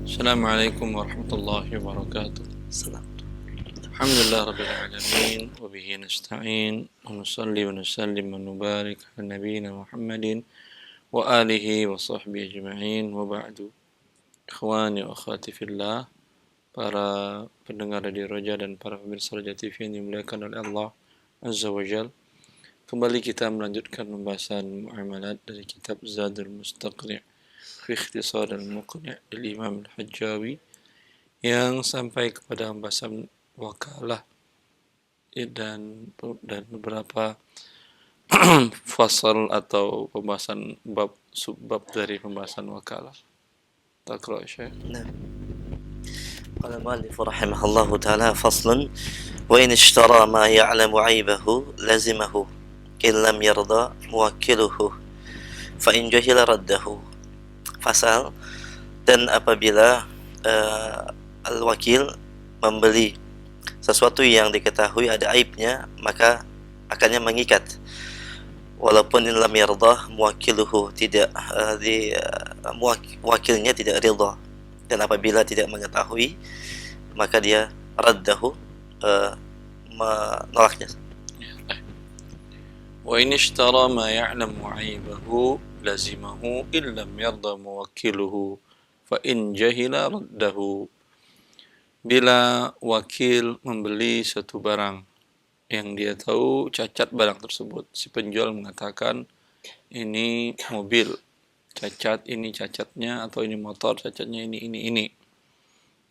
Assalamualaikum warahmatullahi wabarakatuh. Salam. Alhamdulillah rabbil alamin wa bihi nasta'in wa nusalli wa nusallim wa nubarik ala nabiyyina Muhammadin wa alihi wa sahbihi ajma'in wa ba'du. Ikhwani wa akhwati fillah, para pendengar Radio Roja dan para pemirsa Roja TV yang dimuliakan oleh Allah Azza wa Jal. Kembali kita melanjutkan pembahasan muamalat dari kitab Zadul Mustaqni' fi Ikhtisar al-Muqni' dari Imam Al-Hajjawi yang sampai kepada pembahasan wakalah dan beberapa fasal atau pembahasan bab subbab dari pembahasan wakalah. Taqra Syekh. نعم. قال المؤلف رحمه الله تعالى: فصل: وإن اشترى ما يعلم عيبه لزمه إن لم يرضى موكله فإن جهل رده. Fasal: dan apabila al-wakil membeli sesuatu yang diketahui ada aibnya, maka akannya mengikat walaupun in lam yardah muwakkiluhu, tidak wakilnya tidak ridha, dan apabila tidak mengetahui maka dia raddahu, menolaknya. Wa in ishtara ma ya'lamu 'aibahu lazimahu in lam yarda muwakkiluhu fa in jahila raddahu. Bila wakil membeli satu barang yang dia tahu cacat barang tersebut, si penjual mengatakan ini mobil cacat, ini cacatnya, atau ini motor cacatnya ini,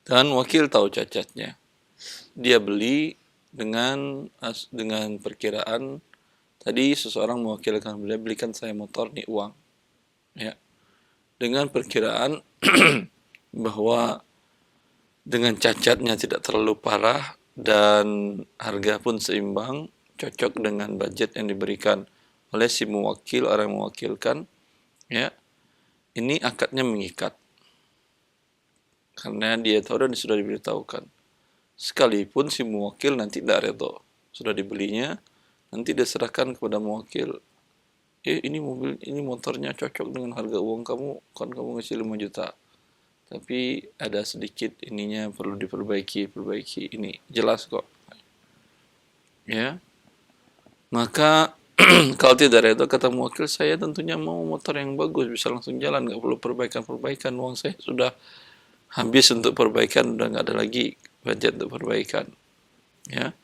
dan wakil tahu cacatnya, dia beli dengan perkiraan tadi seseorang mewakilkan beliau, belikan saya motor nih uang, ya, dengan perkiraan bahwa dengan cacatnya tidak terlalu parah dan harga pun seimbang, cocok dengan budget yang diberikan oleh si mewakil, orang yang mewakilkan, ya, ini akadnya mengikat karena dia tahu dan sudah diberitahukan. Sekalipun si mewakil nanti tidak redha, sudah dibelinya, nanti dia serahkan kepada mewakil, ini mobil, ini motornya cocok dengan harga uang kamu, kan kamu ngasih 5 juta, tapi ada sedikit ininya perlu diperbaiki, ini jelas kok, ya. Maka kalau tidak ada itu, kata mewakil, saya tentunya mau motor yang bagus, bisa langsung jalan, nggak perlu perbaikan, uang saya sudah habis untuk perbaikan, udah nggak ada lagi budget untuk perbaikan, ya.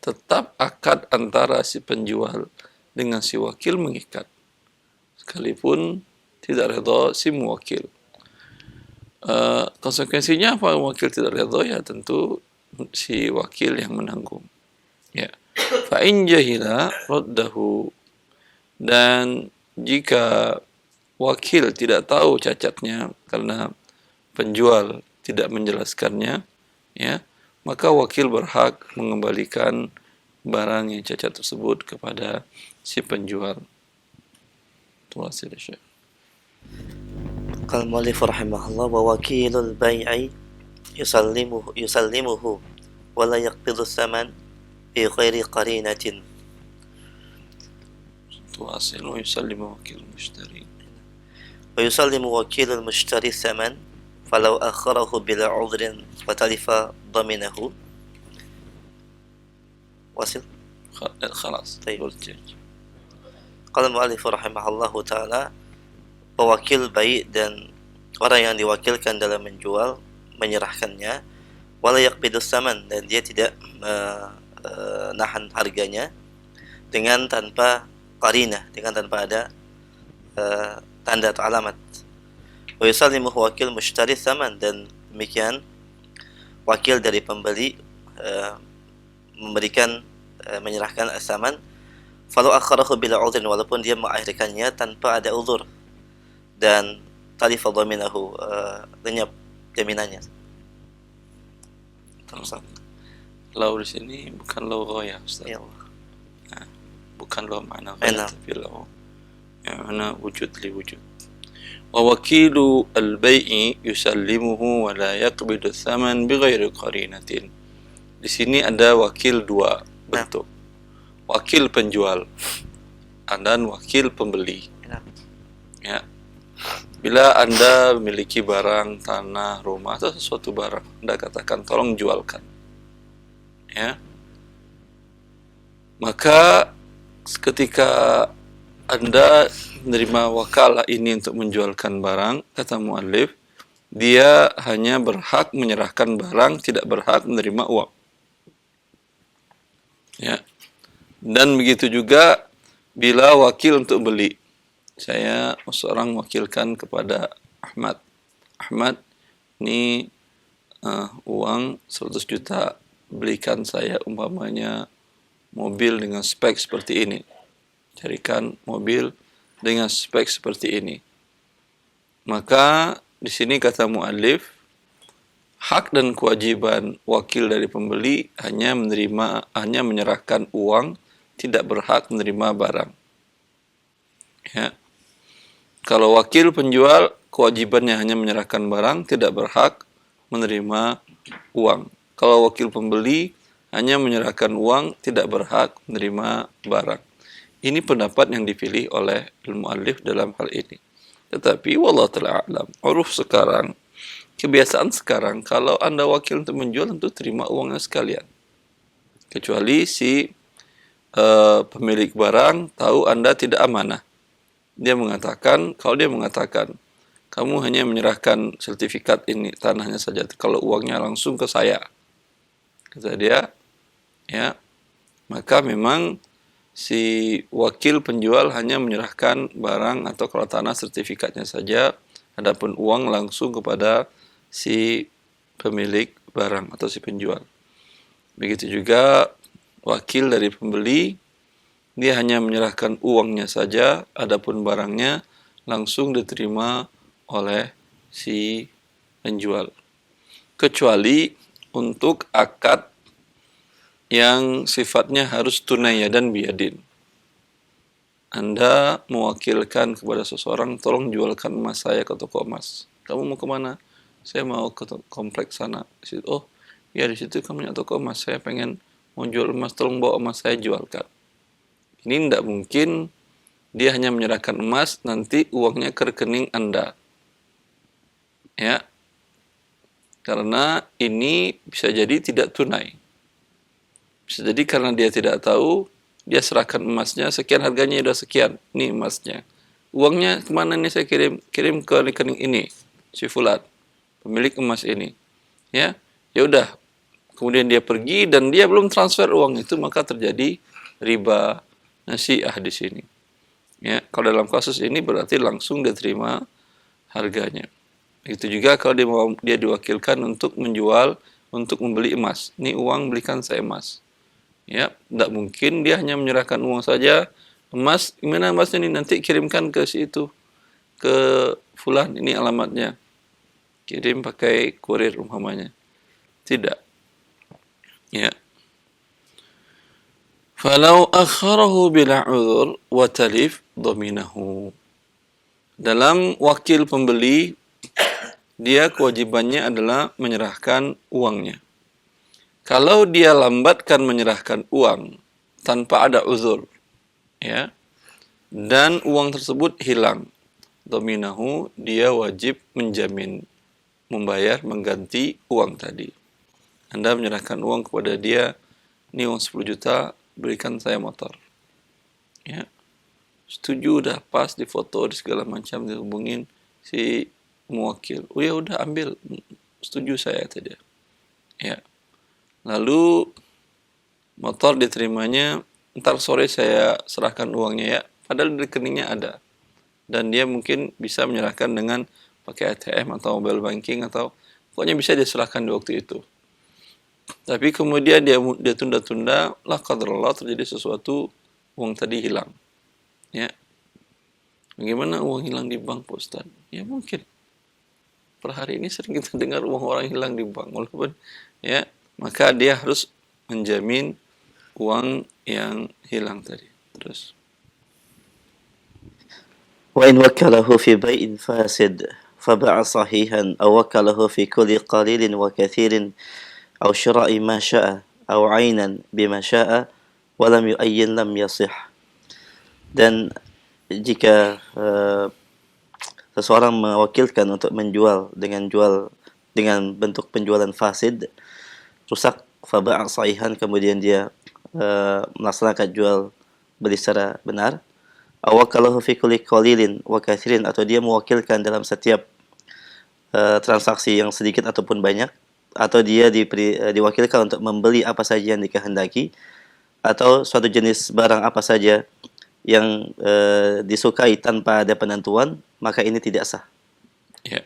Tetap akad antara si penjual dengan si wakil mengikat, sekalipun tidak redha si mewakil. Konsekuensinya apa? Wakil tidak redha, ya tentu si wakil yang menanggung, ya. Fa in jahila raddahu, dan jika wakil tidak tahu cacatnya karena penjual tidak menjelaskannya, ya, maka wakil berhak mengembalikan barang yang cacat tersebut kepada si penjual. Itu hasil Syekh. قال المؤلف رحمه الله: ووكيل البيع يسلمه ولا يقبض الثمن بغير قرينة. تواصل ويسلم وكيل المشتري. ويسلم وكيل المشتري الثمن فلو أخره بلا عذر وتلف ضمنه. واصل؟ خلاص. طيب. قال المؤلف رحمه الله تعالى: pewakil baik dan orang yang diwakilkan dalam menjual menyerahkannya, wala yaqbidus saman, dan dia tidak nahan harganya dengan tanpa qarinah, dengan tanpa ada tanda atau alamat. Wa yusallimu wakil mushtari saman, dan demikian wakil dari pembeli memberikan menyerahkan as-saman, falau akharahu bila udhrin, walaupun dia mengakhirkannya tanpa ada uzur, dan talifa dhaminahu, lenyap jaminannya. Terus lau di sini bukan lau ghaya, Ustaz. Ya Allah. Nah, bukan lau makna ghaya, tapi lau yang mana wujud li wujud. Wa wakilu al-bai'i yusallimuhu wa la yaqbidu thaman bighairi qarinatin. Di sini ada wakil dua bentuk. Wakil penjual dan wakil pembeli. Ya. Bila Anda memiliki barang, tanah, rumah, atau sesuatu barang, Anda katakan tolong jualkan. Ya. Maka ketika Anda menerima wakalah ini untuk menjualkan barang, kata muallif, dia hanya berhak menyerahkan barang, tidak berhak menerima uang. Ya. Dan begitu juga bila wakil untuk beli. Saya seorang wakilkan kepada Ahmad. Ahmad, ini uang 100 juta, belikan saya umpamanya mobil dengan spek seperti ini. Carikan mobil dengan spek seperti ini. Maka di sini kata muallif, hak dan kewajiban wakil dari pembeli hanya menyerahkan uang, tidak berhak menerima barang. Ya. Kalau wakil penjual, kewajibannya hanya menyerahkan barang, tidak berhak menerima uang. Kalau wakil pembeli, hanya menyerahkan uang, tidak berhak menerima barang. Ini pendapat yang dipilih oleh al-muallif dalam hal ini. Tetapi, wallahu ta'ala a'lam, uruf sekarang, kebiasaan sekarang, kalau Anda wakil untuk menjual, tentu terima uangnya sekalian. Kecuali si pemilik barang tahu Anda tidak amanah. Kalau dia mengatakan, kamu hanya menyerahkan sertifikat ini, tanahnya saja, kalau uangnya langsung ke saya, kata dia, ya, maka memang si wakil penjual hanya menyerahkan barang atau kalau tanah sertifikatnya saja, adapun uang langsung kepada si pemilik barang atau si penjual. Begitu juga wakil dari pembeli, dia hanya menyerahkan uangnya saja, adapun barangnya langsung diterima oleh si penjual. Kecuali untuk akad yang sifatnya harus tunai dan biadin. Anda mewakilkan kepada seseorang, tolong jualkan emas saya ke toko emas. Kamu mau kemana? Saya mau ke kompleks sana. Oh, ya di situ kamu punya toko emas. Saya pengen mau jual emas, tolong bawa emas saya jualkan. Ini tidak mungkin dia hanya menyerahkan emas, nanti uangnya ke rekening Anda. Ya. Karena ini bisa jadi tidak tunai. Bisa jadi karena dia tidak tahu, dia serahkan emasnya, sekian harganya sudah sekian. Ini emasnya. Uangnya kemana nih saya kirim? Kirim ke rekening ini, si Fulan, pemilik emas ini. Ya, ya udah. Kemudian dia pergi dan dia belum transfer uang itu, maka terjadi riba nasi'ah di sini. Ya, kalau dalam kasus ini berarti langsung diterima harganya. Begitu juga kalau dia diwakilkan untuk menjual, untuk membeli emas. Ini uang, belikan saya emas. Ya, tidak mungkin dia hanya menyerahkan uang saja. Emas, gimana emasnya ini? Nanti kirimkan ke situ, ke Fulan, ini alamatnya. Kirim pakai kurir umpamanya. Tidak. Ya. Falau akharahu bila udhur wa talif dhaminahu. Dalam wakil pembeli, dia kewajibannya adalah menyerahkan uangnya. Kalau dia lambatkan menyerahkan uang tanpa ada uzur, ya, dan uang tersebut hilang, dhaminahu, dia wajib menjamin, membayar, mengganti uang tadi. Anda menyerahkan uang kepada dia, ini uang 10 juta, berikan saya motor. Ya. Setuju, udah pas, difoto, di segala macam, dihubungin si muwakil. Oh ya udah, ambil, setuju saya, kata dia. Ya. Lalu motor diterimanya, ntar sore saya serahkan uangnya ya. Padahal di rekeningnya ada. Dan dia mungkin bisa menyerahkan dengan pakai ATM atau mobile banking atau pokoknya bisa diserahkan di waktu itu. Tapi kemudian dia tunda-tunda, lah qadarullah terjadi sesuatu, uang tadi hilang. Ya. Bagaimana uang hilang di bank, Pak Ustaz? Ya mungkin. Per hari ini sering kita dengar uang orang hilang di bank, walaupun ya, maka dia harus menjamin uang yang hilang tadi. Terus. وإن وكله في بيع فاسد فباع صحيحا أو وكله في كل قليل وكثير أو شراء ما شاء أو عينا بما شاء ولم يؤين لم يصح. Dan jika seseorang mewakilkan untuk menjual dengan bentuk penjualan fasid, rusak, faba'a sahihan, kemudian dia melaksanakan jual beli secara benar, awakalahu fi kulli qalilin wa katsirin, atau dia mewakilkan dalam setiap transaksi yang sedikit ataupun banyak, atau dia diwakilkan untuk membeli apa saja yang dikehendaki, atau suatu jenis barang apa saja yang disukai tanpa ada penentuan, maka ini tidak sah. Ya.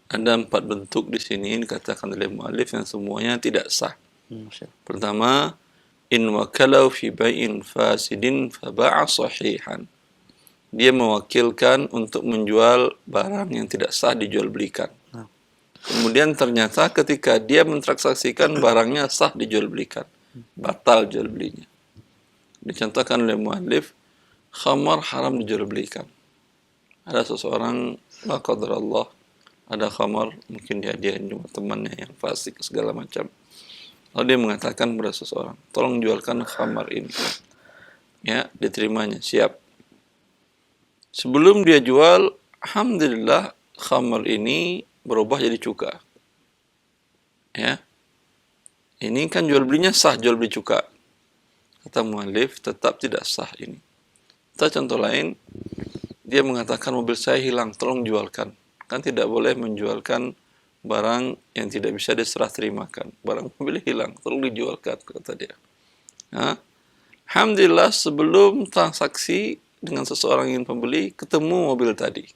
Ada 4 bentuk di sini dikatakan oleh muallif yang semuanya tidak sah. Pertama, in wakalau fi bai'in fasidin faba'a sahihan. Dia mewakilkan untuk menjual barang yang tidak sah dijual belikan. Kemudian ternyata ketika dia mentransaksikan barangnya sah dijual belikan, batal jual belinya. Dicontohkan oleh muallif, khamar haram dijual belikan. Ada seseorang, la qadarallah, ada khamar, mungkin dia cuma temannya yang fasik segala macam. Lalu dia mengatakan kepada seseorang, tolong jualkan khamar ini. Ya, diterimanya, siap. Sebelum dia jual, alhamdulillah khamar ini berubah jadi cuka. Ya. Ini kan jual belinya sah, jual beli cuka. Kata muallif, tetap tidak sah ini. Atau contoh lain, dia mengatakan mobil saya hilang, tolong jualkan. Kan tidak boleh menjualkan barang yang tidak bisa diserah terimakan. Barang mobil hilang, tolong dijualkan, kata dia. Nah, alhamdulillah sebelum transaksi dengan seseorang yang pembeli, ketemu mobil tadi.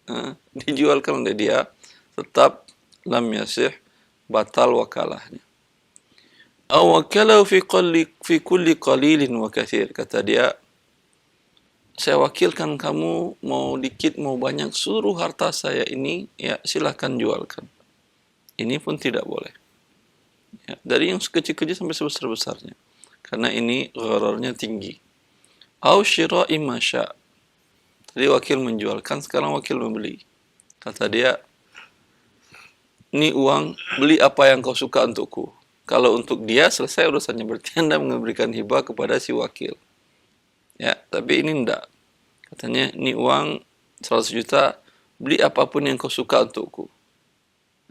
Nah, dijualkan oleh dia, tetap lam yasih, batal wakalahnya. Aw wakalau fi kulli qalilin wa katsir, kata dia, saya wakilkan kamu, mau dikit mau banyak, seluruh harta saya ini, ya silahkan jualkan. Ini pun tidak boleh. Ya, dari yang sekecil-kecil sampai sebesar-besarnya. Karena ini ghararnya tinggi. Au syira'i ma sya'. Tadi wakil menjualkan, sekarang wakil membeli. Kata dia, ini uang, beli apa yang kau suka untukku. Kalau untuk dia, selesai urusannya. Berarti Anda memberikan hibah kepada si wakil. Ya, tapi ini enggak. Katanya, ini uang 100 juta, beli apapun yang kau suka untukku.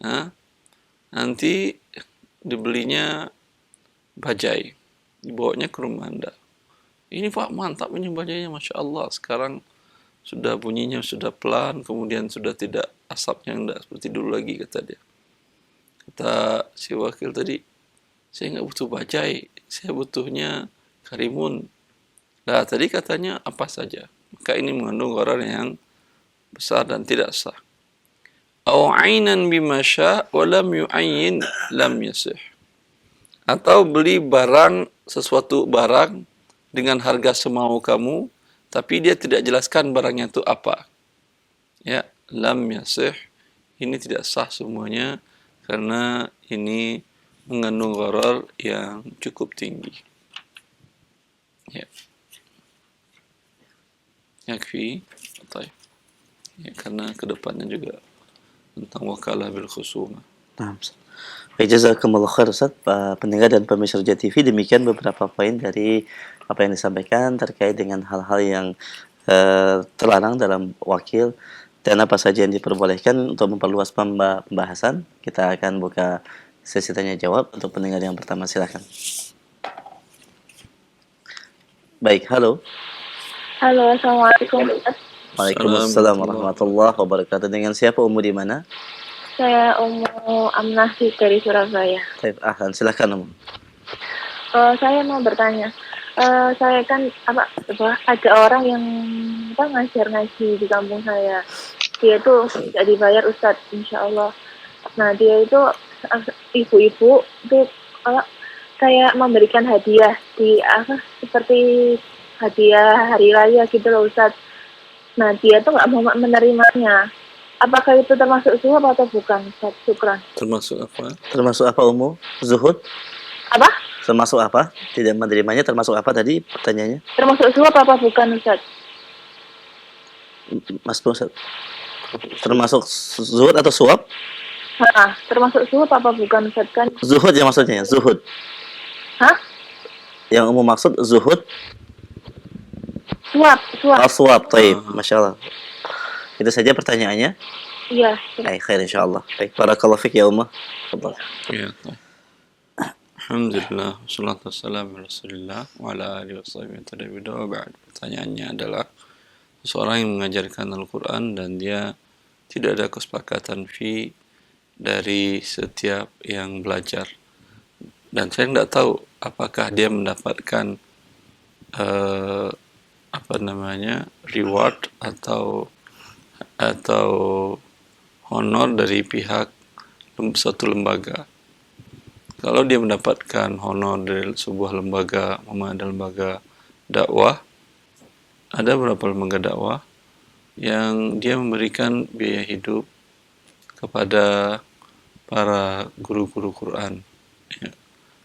Nah, nanti dibelinya bajai, dibawanya ke rumah Anda. Ini Pak, mantap ini bajainya, Masya Allah. Sekarang sudah bunyinya sudah pelan, kemudian sudah tidak asapnya enggak seperti dulu lagi, kata dia. Kata si wakil tadi, saya nggak butuh bajai, saya butuhnya karimun. Nah, tadi katanya apa saja. Maka ini mengandung gharar yang besar dan tidak sah. Aw 'ainan bima sya' wa lam yu'ayyin lam yasih. Atau beli barang, sesuatu barang dengan harga semau kamu, tapi dia tidak jelaskan barangnya itu apa. Ya, lam yasih. Ini tidak sah semuanya karena ini mengandung gharar yang cukup tinggi. Ya. Yakfi. Baik. Ya, karena kedepannya juga tentang wakalah bil khusumah. Nah, jazakumullah khair Ustaz. Pendengar dan pemirsa Roja TV, demikian beberapa poin dari apa yang disampaikan terkait dengan hal-hal yang terlarang dalam wakil dan apa saja yang diperbolehkan. Untuk memperluas pembahasan, kita akan buka sesi tanya jawab untuk pendengar yang pertama, silakan. Baik, halo. Halo, assalamualaikum. Waalaikumsalam warahmatullahi wabarakatuh. Dengan siapa, Ummu di mana? Saya Ummu Amnah dari Surabaya. Baik, ahlan, silakan Ummu. Saya mau bertanya. Saya kan ada orang yang ngajar ngaji di kampung saya. Dia itu tidak dibayar Ustadz, insya Allah. Nah, dia itu ibu-ibu itu kayak memberikan hadiah seperti hadiah hari raya gitu loh Ustadz. Nah, dia tuh nggak mau menerimanya. Apakah itu termasuk suap atau bukan Ustadz? Syukran. Termasuk apa? Termasuk apa, Ummu? Zuhud? Apa? Termasuk apa? Tidak menerimanya termasuk apa tadi pertanyaannya? Termasuk suap apa bukan Ustadz? Mas Ustaz. Termasuk zuhud atau suap? Termasuk suap apa bukan Ustadz kan? Zuhud yang maksudnya, zuhud. Hah? Yang umum maksud zuhud? Suap. Suap, taib. Masya Allah. Itu saja pertanyaannya. Iya. Baik, khair insyaallah. Baik, barakallahu fik ya Ummah. Tafadhal. Ya. Alhamdulillah, wassalatu wassalamu ala Rasulillah wa ala alihi washabihi tabi'in wa ba'd. Pertanyaannya adalah seseorang yang mengajarkan Al-Quran dan dia tidak ada kesepakatan fee dari setiap yang belajar. Dan saya tidak tahu apakah dia mendapatkan reward atau honor dari pihak suatu lembaga. Kalau dia mendapatkan honor dari sebuah lembaga, ada lembaga dakwah, ada beberapa lembaga dakwah yang dia memberikan biaya hidup kepada para guru-guru Quran. Ya.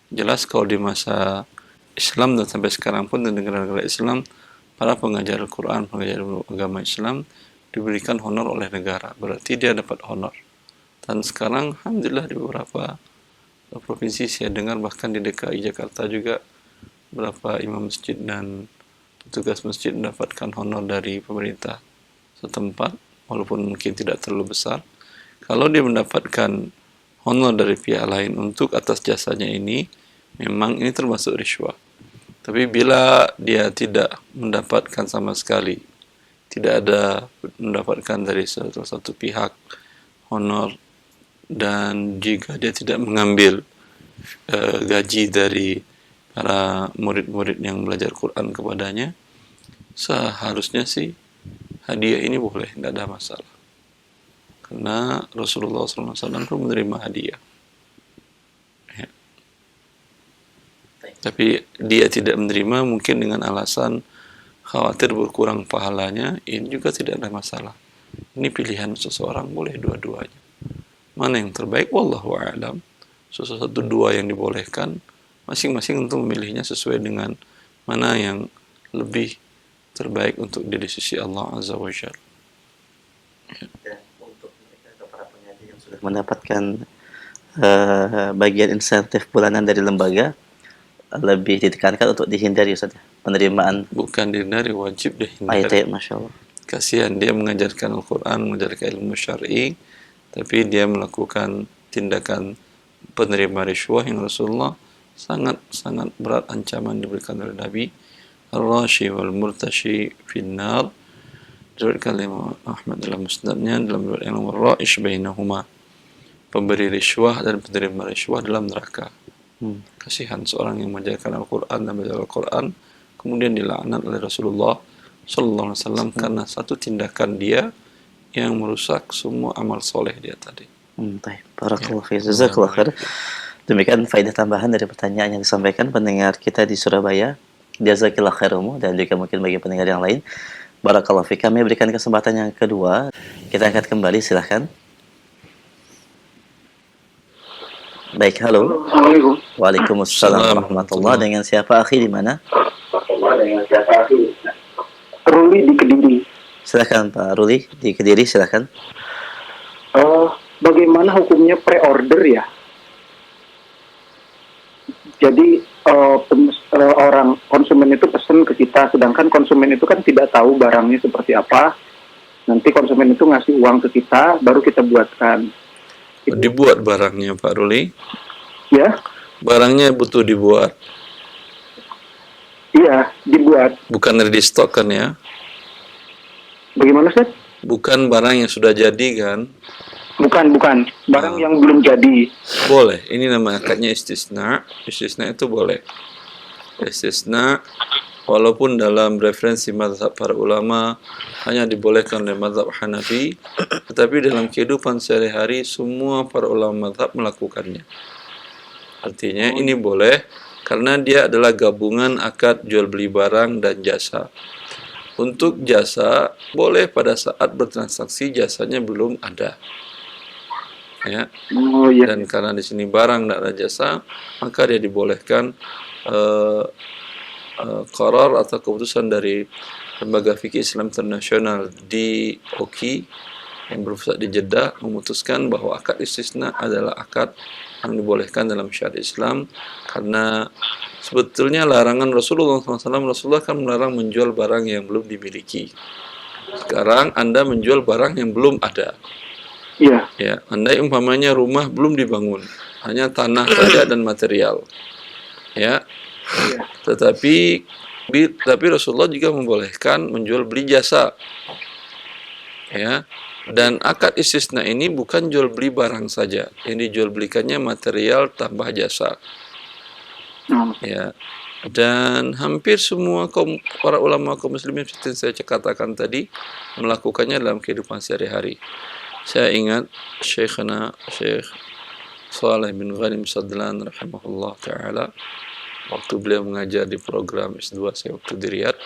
Jelas kalau di masa Islam dan sampai sekarang pun di negara-negara Islam, para pengajar Al-Quran, pengajar agama Islam diberikan honor oleh negara. Berarti dia dapat honor. Dan sekarang alhamdulillah di beberapa provinsi saya dengar, bahkan di DKI Jakarta juga beberapa imam masjid dan petugas masjid mendapatkan honor dari pemerintah setempat, walaupun mungkin tidak terlalu besar. Kalau dia mendapatkan honor dari pihak lain untuk atas jasanya ini, memang ini termasuk riswah. Tapi bila dia tidak mendapatkan sama sekali, tidak ada mendapatkan dari salah satu pihak honor, dan jika dia tidak mengambil gaji dari para murid-murid yang belajar Quran kepadanya, seharusnya sih hadiah ini boleh, tidak ada masalah. Karena Rasulullah SAW pun menerima hadiah. Ya. Tapi dia tidak menerima mungkin dengan alasan khawatir berkurang pahalanya, ini juga tidak ada masalah. Ini pilihan seseorang, boleh dua-duanya. Mana yang terbaik? Wallahu a'lam. Sesuatu dua yang dibolehkan, masing-masing untuk memilihnya sesuai dengan mana yang lebih terbaik untuk dia di sisi Allah Azza wa Jalla. Dan untuk mereka atau para pengajar yang sudah mendapatkan bagian insentif bulanan dari lembaga, lebih ditekankan untuk dihindari, Ustaz, penerimaan. Bukan dihindari, wajib dihindari. Ayat, Masya Allah. Kasihan dia mengajarkan Al-Quran, mengajarkan ilmu syar'i, tapi dia melakukan tindakan penerima riswah yang Rasulullah sangat berat ancaman diberikan oleh Nabi. Ar-rashi wal murtashi finnar, diriwayatkan oleh Ahmad dalam musnadnya, dalam riwayat yang war-ra'ish bainahuma, pemberi riswah dan penerima riswah dalam neraka. Kasihan seorang yang mengajarkan Al-Quran dan belajar Al-Quran kemudian dilaknat oleh Rasulullah Sallallahu Alaihi Wasallam karena satu tindakan dia yang merusak semua amal soleh dia tadi. Baik, barakallahu fiik, jazakallahu khair. Demikian faedah tambahan dari pertanyaan yang disampaikan pendengar kita di Surabaya. Jazakallahu khairum, dan juga mungkin bagi pendengar yang lain. Barakallahu fiik. Kami berikan kesempatan yang kedua. Kita angkat kembali, silahkan. Baik, halo. Assalamualaikum. Waalaikumsalam warahmatullahi. Dengan siapa, akhi, di mana? Ruli di Kediri. Silakan Pak Ruli di Kediri, silakan. Bagaimana hukumnya pre-order ya? Jadi orang konsumen itu pesan ke kita, sedangkan konsumen itu kan tidak tahu barangnya seperti apa. Nanti konsumen itu ngasih uang ke kita, baru kita buatkan. Dibuat barangnya Pak Ruli? Ya? Barangnya butuh dibuat? Iya, dibuat. Bukan ready stock kan ya? Bagaimana, Ustaz? Bukan barang yang sudah jadi kan? Bukan. Barang yang belum jadi. Boleh. Ini namanya akadnya istisna. Istisna itu boleh. Istisna, walaupun dalam referensi mazhab para ulama hanya dibolehkan oleh mazhab Hanafi, tetapi dalam kehidupan sehari-hari semua para ulama mazhab melakukannya. Artinya ini boleh karena dia adalah gabungan akad jual beli barang dan jasa. Untuk jasa boleh pada saat bertransaksi jasanya belum ada. Ya. Oh, iya. Dan karena di sini barang tidak ada jasa, maka dia dibolehkan qarar atau keputusan dari Lembaga Fikih Islam Internasional di OKI yang berpusat di Jeddah memutuskan bahwa akad istisna adalah akad yang dibolehkan dalam syariat Islam, karena sebetulnya larangan Rasulullah SAW, Rasulullah kan melarang menjual barang yang belum dimiliki. Sekarang Anda menjual barang yang belum ada. Iya. Ya, Anda umpamanya rumah belum dibangun, hanya tanah saja dan material. Ya, Iya. tapi Rasulullah juga membolehkan menjual beli jasa. Ya. Dan akad istisna ini bukan jual beli barang saja. Yang dijual belikannya material tambah jasa. Ya. Dan hampir semua para ulama kaum muslimin seperti yang saya katakan tadi melakukannya dalam kehidupan sehari-hari. Saya ingat Syekhana Syekh Saleh bin Ghanim Sadlan rahimahullah ta'ala, waktu beliau mengajar di program S2 saya waktu di Riyadh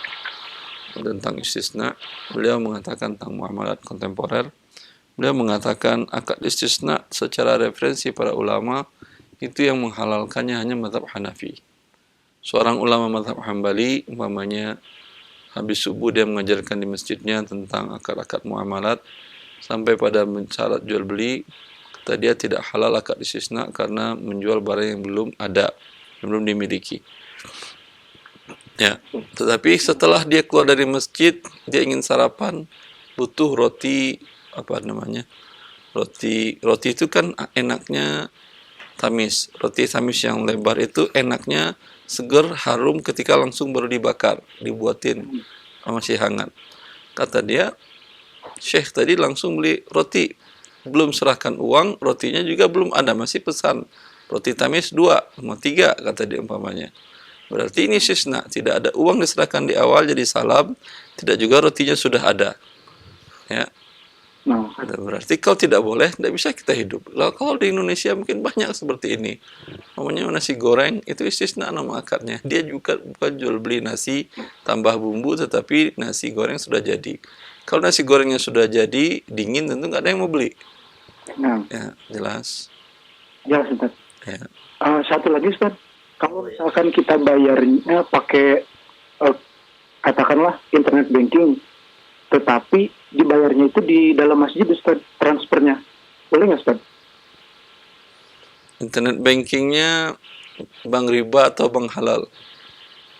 tentang istisna, beliau mengatakan tentang muamalat kontemporer. Beliau mengatakan akad istisna secara referensi para ulama itu yang menghalalkannya hanya mazhab Hanafi. Seorang ulama mazhab Hambali umpamanya habis subuh dia mengajarkan di masjidnya tentang akad-akad muamalat sampai pada syarat jual beli, kata dia tidak halal akad istisna karena menjual barang yang belum ada, yang belum dimiliki. Ya, tetapi setelah dia keluar dari masjid, dia ingin sarapan, butuh roti roti itu kan enaknya tamis. Roti tamis yang lebar itu enaknya seger, harum ketika langsung baru dibakar, dibuatin masih hangat. Kata dia, Syekh tadi langsung beli roti, belum serahkan uang, rotinya juga belum ada, masih pesan roti tamis 2, mau 3 kata dia umpamanya. Berarti ini istisna, tidak ada uang diserahkan di awal jadi salam, tidak juga rotinya sudah ada. Ya. Berarti kalau tidak boleh, tidak bisa kita hidup. Lalu kalau di Indonesia mungkin banyak seperti ini. Namanya nasi goreng, itu istisna nama akarnya. Dia juga bukan jual beli nasi tambah bumbu, tetapi nasi goreng sudah jadi. Kalau nasi gorengnya sudah jadi, dingin, tentu nggak ada yang mau beli. Ya, jelas. Ya, Ustaz. Ya. Satu lagi, Ustaz. Kalau misalkan kita bayarnya pakai katakanlah internet banking, tetapi dibayarnya itu di dalam masjid, Ustaz, transfernya. Boleh nggak, Ustaz? Internet bankingnya bank riba atau bank halal?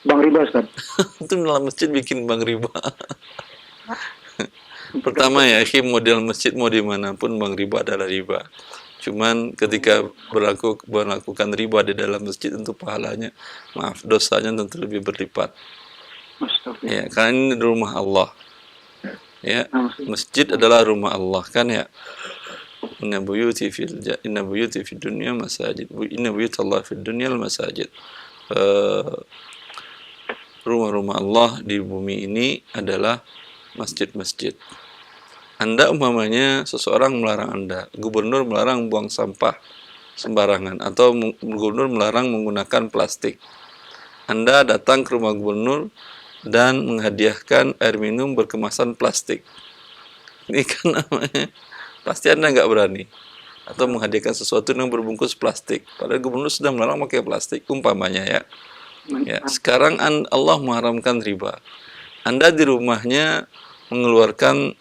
Bank riba, Ustaz. Itu dalam masjid bikin bank riba. Pertama ya, model masjid mau dimanapun bank riba adalah riba. Cuman ketika melakukan riba di dalam masjid untuk pahalanya, dosanya tentu lebih berlipat. Ya, karena ini rumah Allah. Ya, masjid adalah rumah Allah kan ya. Inna buyuti fid dunya masajid. Inna buyutallah fid dunya masajid. Rumah-rumah Allah di bumi ini adalah masjid-masjid. Anda umpamanya seseorang melarang Anda, gubernur melarang buang sampah sembarangan, atau gubernur melarang menggunakan plastik. Anda datang ke rumah gubernur dan menghadiahkan air minum berkemasan plastik. Ini kan namanya, pasti Anda nggak berani. Atau menghadiahkan sesuatu yang berbungkus plastik. Padahal gubernur sudah melarang pakai plastik, umpamanya ya. Ya, sekarang Allah mengharamkan riba. Anda di rumahnya mengeluarkan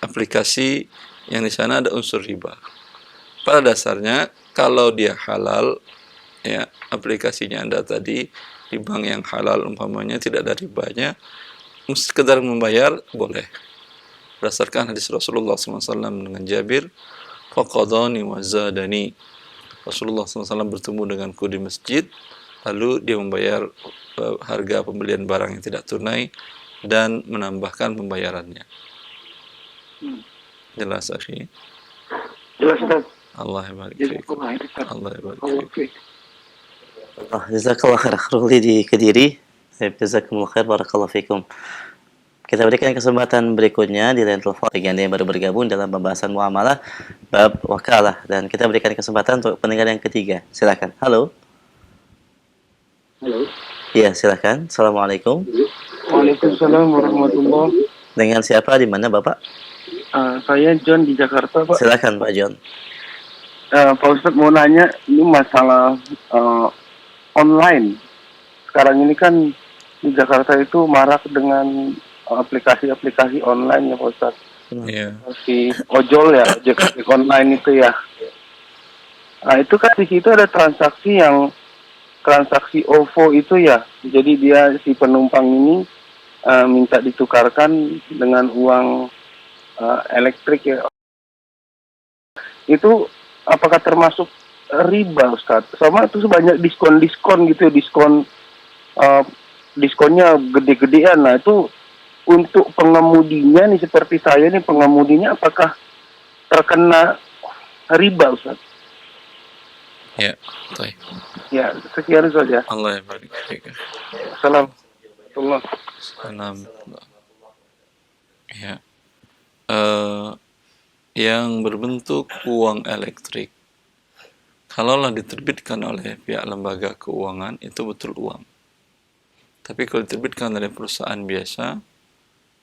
aplikasi yang di sana ada unsur riba. Pada dasarnya kalau dia halal, ya aplikasinya Anda tadi di bank yang halal umpamanya tidak ada ribanya, sekedar membayar boleh. Berdasarkan hadis Rasulullah SAW dengan Jabir, faqadani wa zadani. Rasulullah SAW bertemu denganku di masjid, lalu dia membayar harga pembelian barang yang tidak tunai dan menambahkan pembayarannya. Jelas, akhi? Jelas, Ustaz. Allah yabarik fiik. Allah yabarik fiik. Jazakallah khair, Ruli di Kediri. Jazakumullah khair, barakallahu fikum. Kita berikan kesempatan berikutnya di line telepon bagi Anda yang baru bergabung dalam pembahasan muamalah bab wakalah, dan kita berikan kesempatan untuk pendengar yang ketiga. Silakan. Halo. Halo. Iya, silakan. Assalamualaikum. Waalaikumsalam warahmatullahi. Dengan siapa, di mana Bapak? Saya John di Jakarta, Pak. Silakan Pak John. Pak Ustadz mau nanya, ini masalah online. Sekarang ini kan di Jakarta itu marak dengan aplikasi-aplikasi online ya Pak Ustadz. Iya. Si ojol ya, ojek online itu ya. Nah itu kan di situ ada transaksi OVO itu ya. Jadi dia si penumpang ini minta ditukarkan dengan uang elektrik ya, itu apakah termasuk riba, Ustaz? Sama itu sebanyak diskon-diskon gitu, uh, diskonnya gede-gedean. Nah, itu untuk pengemudinya nih, seperti saya nih pengemudinya, apakah terkena riba, Ustaz? Ya, baik. Ya, sekian saja. Allah barik fiik. Assalamualaikum. Salam. Ya. Yang berbentuk uang elektrik, kalaulah diterbitkan oleh pihak lembaga keuangan, itu betul uang. Tapi kalau diterbitkan oleh perusahaan biasa,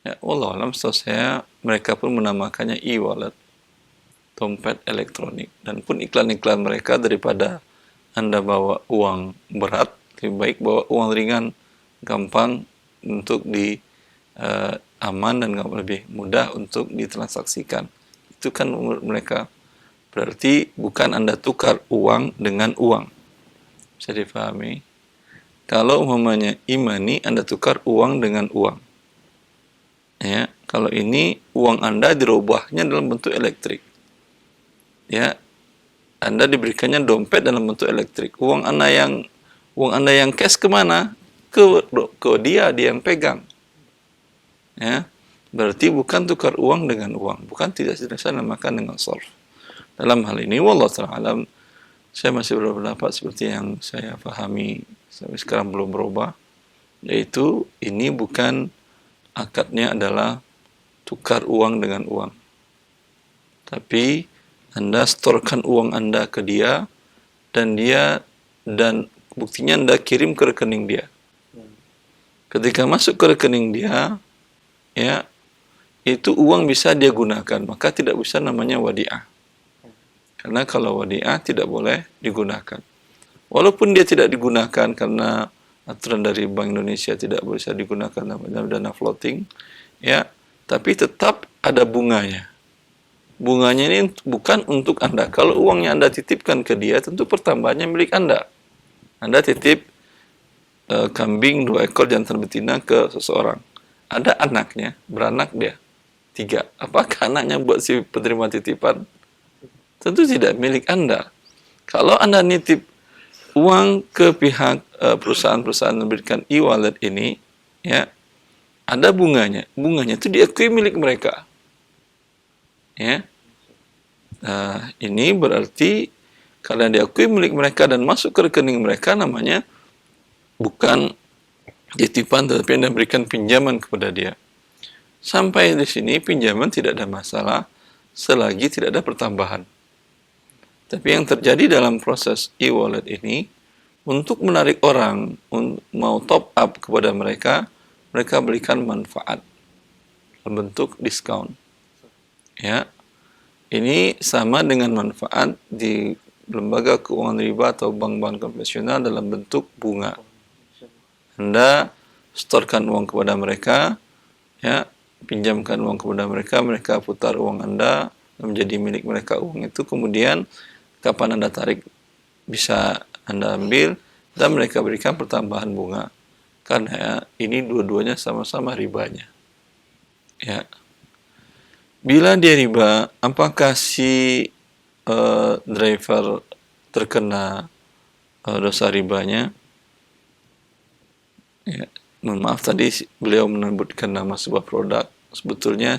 ya wallahu alam, setahu saya mereka pun menamakannya e-wallet, dompet elektronik. Dan pun iklan-iklan mereka, daripada Anda bawa uang berat, lebih baik bawa uang ringan, gampang untuk aman dan lebih mudah untuk ditransaksikan. Itu kan menurut mereka. Berarti bukan Anda tukar uang dengan uang. Bisa difahami? Kalau umpamanya e-money, Anda tukar uang dengan uang. Ya, kalau ini uang Anda dirubahnya dalam bentuk elektrik. Ya, Anda diberikannya dompet dalam bentuk elektrik. Uang Anda yang cash kemana? Ke dia yang pegang. Ya, berarti bukan tukar uang dengan uang. Bukan, tidak saya namakan dengan sarf. Dalam hal ini, wallahu ta'ala alam, saya masih berpendapat seperti yang saya pahami sampai sekarang belum berubah, yaitu ini bukan akadnya adalah tukar uang dengan uang. Tapi Anda setorkan uang Anda ke dia, dan buktinya Anda kirim ke rekening dia. Ketika masuk ke rekening dia, ya, itu uang bisa dia gunakan, maka tidak bisa namanya wadi'ah. Karena kalau wadi'ah tidak boleh digunakan. Walaupun dia tidak digunakan karena aturan dari Bank Indonesia tidak bisa digunakan namanya dana floating, ya, tapi tetap ada bunganya. Bunganya ini bukan untuk Anda. Kalau uangnya Anda titipkan ke dia, tentu pertambahannya milik Anda. Anda titip kambing 2 ekor jantan betina ke seseorang. Ada anaknya, beranak dia 3. Apakah anaknya buat si penerima titipan? Tentu tidak milik Anda. Kalau Anda nitip uang ke pihak perusahaan-perusahaan memberikan e-wallet ini, ya, ada bunganya. Bunganya itu diakui milik mereka. Ya. Ini berarti kalau diakui milik mereka dan masuk ke rekening mereka, namanya bukan titipan, tetapi Anda berikan pinjaman kepada dia. Sampai di sini pinjaman tidak ada masalah selagi tidak ada pertambahan. Tapi yang terjadi dalam proses e-wallet ini, untuk menarik orang mau top up kepada mereka, mereka berikan manfaat bentuk diskon. Ya, ini sama dengan manfaat di lembaga keuangan riba atau bank-bank konvensional dalam bentuk bunga. Anda setorkan uang kepada mereka, ya, pinjamkan uang kepada mereka, mereka putar uang Anda menjadi milik mereka. Uang itu kemudian kapan Anda tarik bisa Anda ambil, dan mereka berikan pertambahan bunga. Karena ini dua-duanya sama-sama ribanya. Ya. Bila dia riba, apakah si driver terkena dosa ribanya? Ya. Maaf, tadi beliau menyebutkan nama sebuah produk. Sebetulnya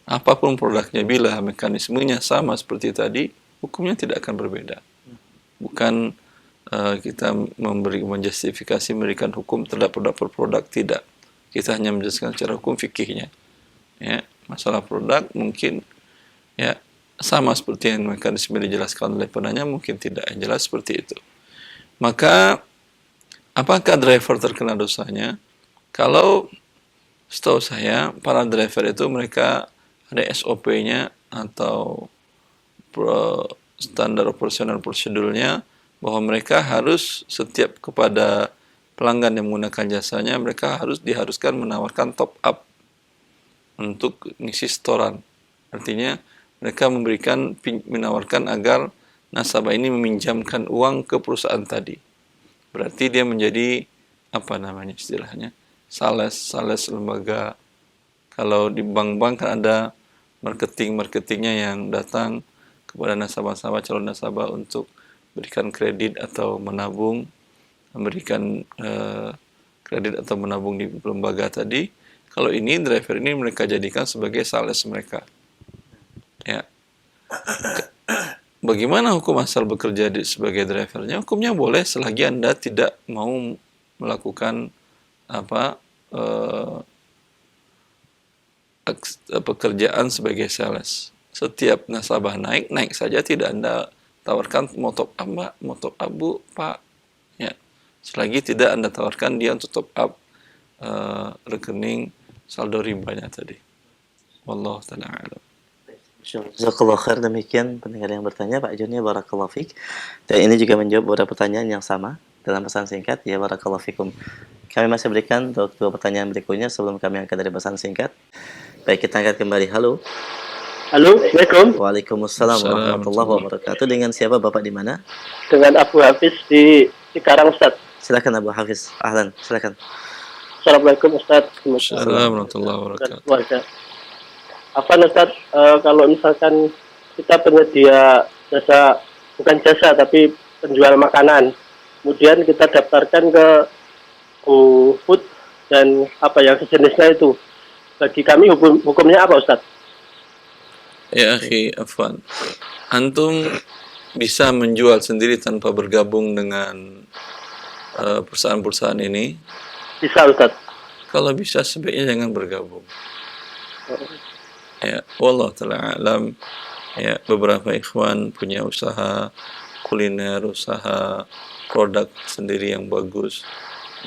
apapun produknya, bila mekanismenya sama seperti tadi, hukumnya tidak akan berbeda. Bukan kita menjustifikasi memberikan hukum terhadap produk per produk, tidak. Kita hanya menjelaskan secara hukum fikihnya. Ya, masalah produk mungkin ya sama seperti yang mekanisme dijelaskan oleh penanya, mungkin tidak. Yang jelas seperti itu. Maka apakah driver terkena dosanya? Kalau setahu saya para driver itu mereka ada SOP-nya atau standar operasional prosedurnya, bahwa mereka harus setiap kepada pelanggan yang menggunakan jasanya, mereka diharuskan menawarkan top up untuk ngisi setoran. Artinya mereka menawarkan agar nasabah ini meminjamkan uang ke perusahaan tadi. Berarti dia menjadi apa namanya istilahnya, sales lembaga. Kalau di bank-bank kan ada marketingnya yang datang kepada nasabah-nasabah, calon nasabah untuk berikan kredit atau menabung, memberikan kredit atau menabung di lembaga tadi. Kalau ini driver ini mereka jadikan sebagai sales mereka. Ya. Bagaimana hukum asal bekerja sebagai drivernya? Hukumnya boleh selagi Anda tidak mau melakukan pekerjaan sebagai sales. Setiap nasabah naik saja, tidak Anda tawarkan mau top up Mbak, mau top up Bu, Pak. Ya. Selagi tidak Anda tawarkan dia untuk top up rekening saldo ribanya tadi. Wallahu ta'ala a'lam. Jazakallah khair, demikian pendengar yang bertanya Pak Joni, barakallahu fik. Dan ini juga menjawab beberapa pertanyaan yang sama dalam pesan singkat, ya barakallahu fikum. Kami masih berikan untuk dua pertanyaan berikutnya sebelum kami angkat dari pesan singkat. Baik, kita angkat kembali. Halo. Halo, Assalamualaikum. Waalaikumsalam warahmatullahi wabarakatuh. Dengan siapa Bapak di mana? Dengan Abu Hafiz di Cikarang, Ustaz. Silakan Abu Hafiz. Ahlan, silakan. Assalamualaikum Ustaz. Assalamualaikum warahmatullahi wabarakatuh. Apa Ustaz, kalau misalkan kita penyedia jasa, bukan jasa tapi penjual makanan, kemudian kita daftarkan ke GoFood dan apa yang sejenisnya itu, bagi kami hukumnya apa Ustaz? Ya akhi, afwan. Antum bisa menjual sendiri tanpa bergabung dengan perusahaan-perusahaan ini? Bisa Ustaz. Kalau bisa sebaiknya jangan bergabung. Ya, wallahu ta'ala alam. Ya, beberapa ikhwan punya usaha kuliner, usaha produk sendiri yang bagus.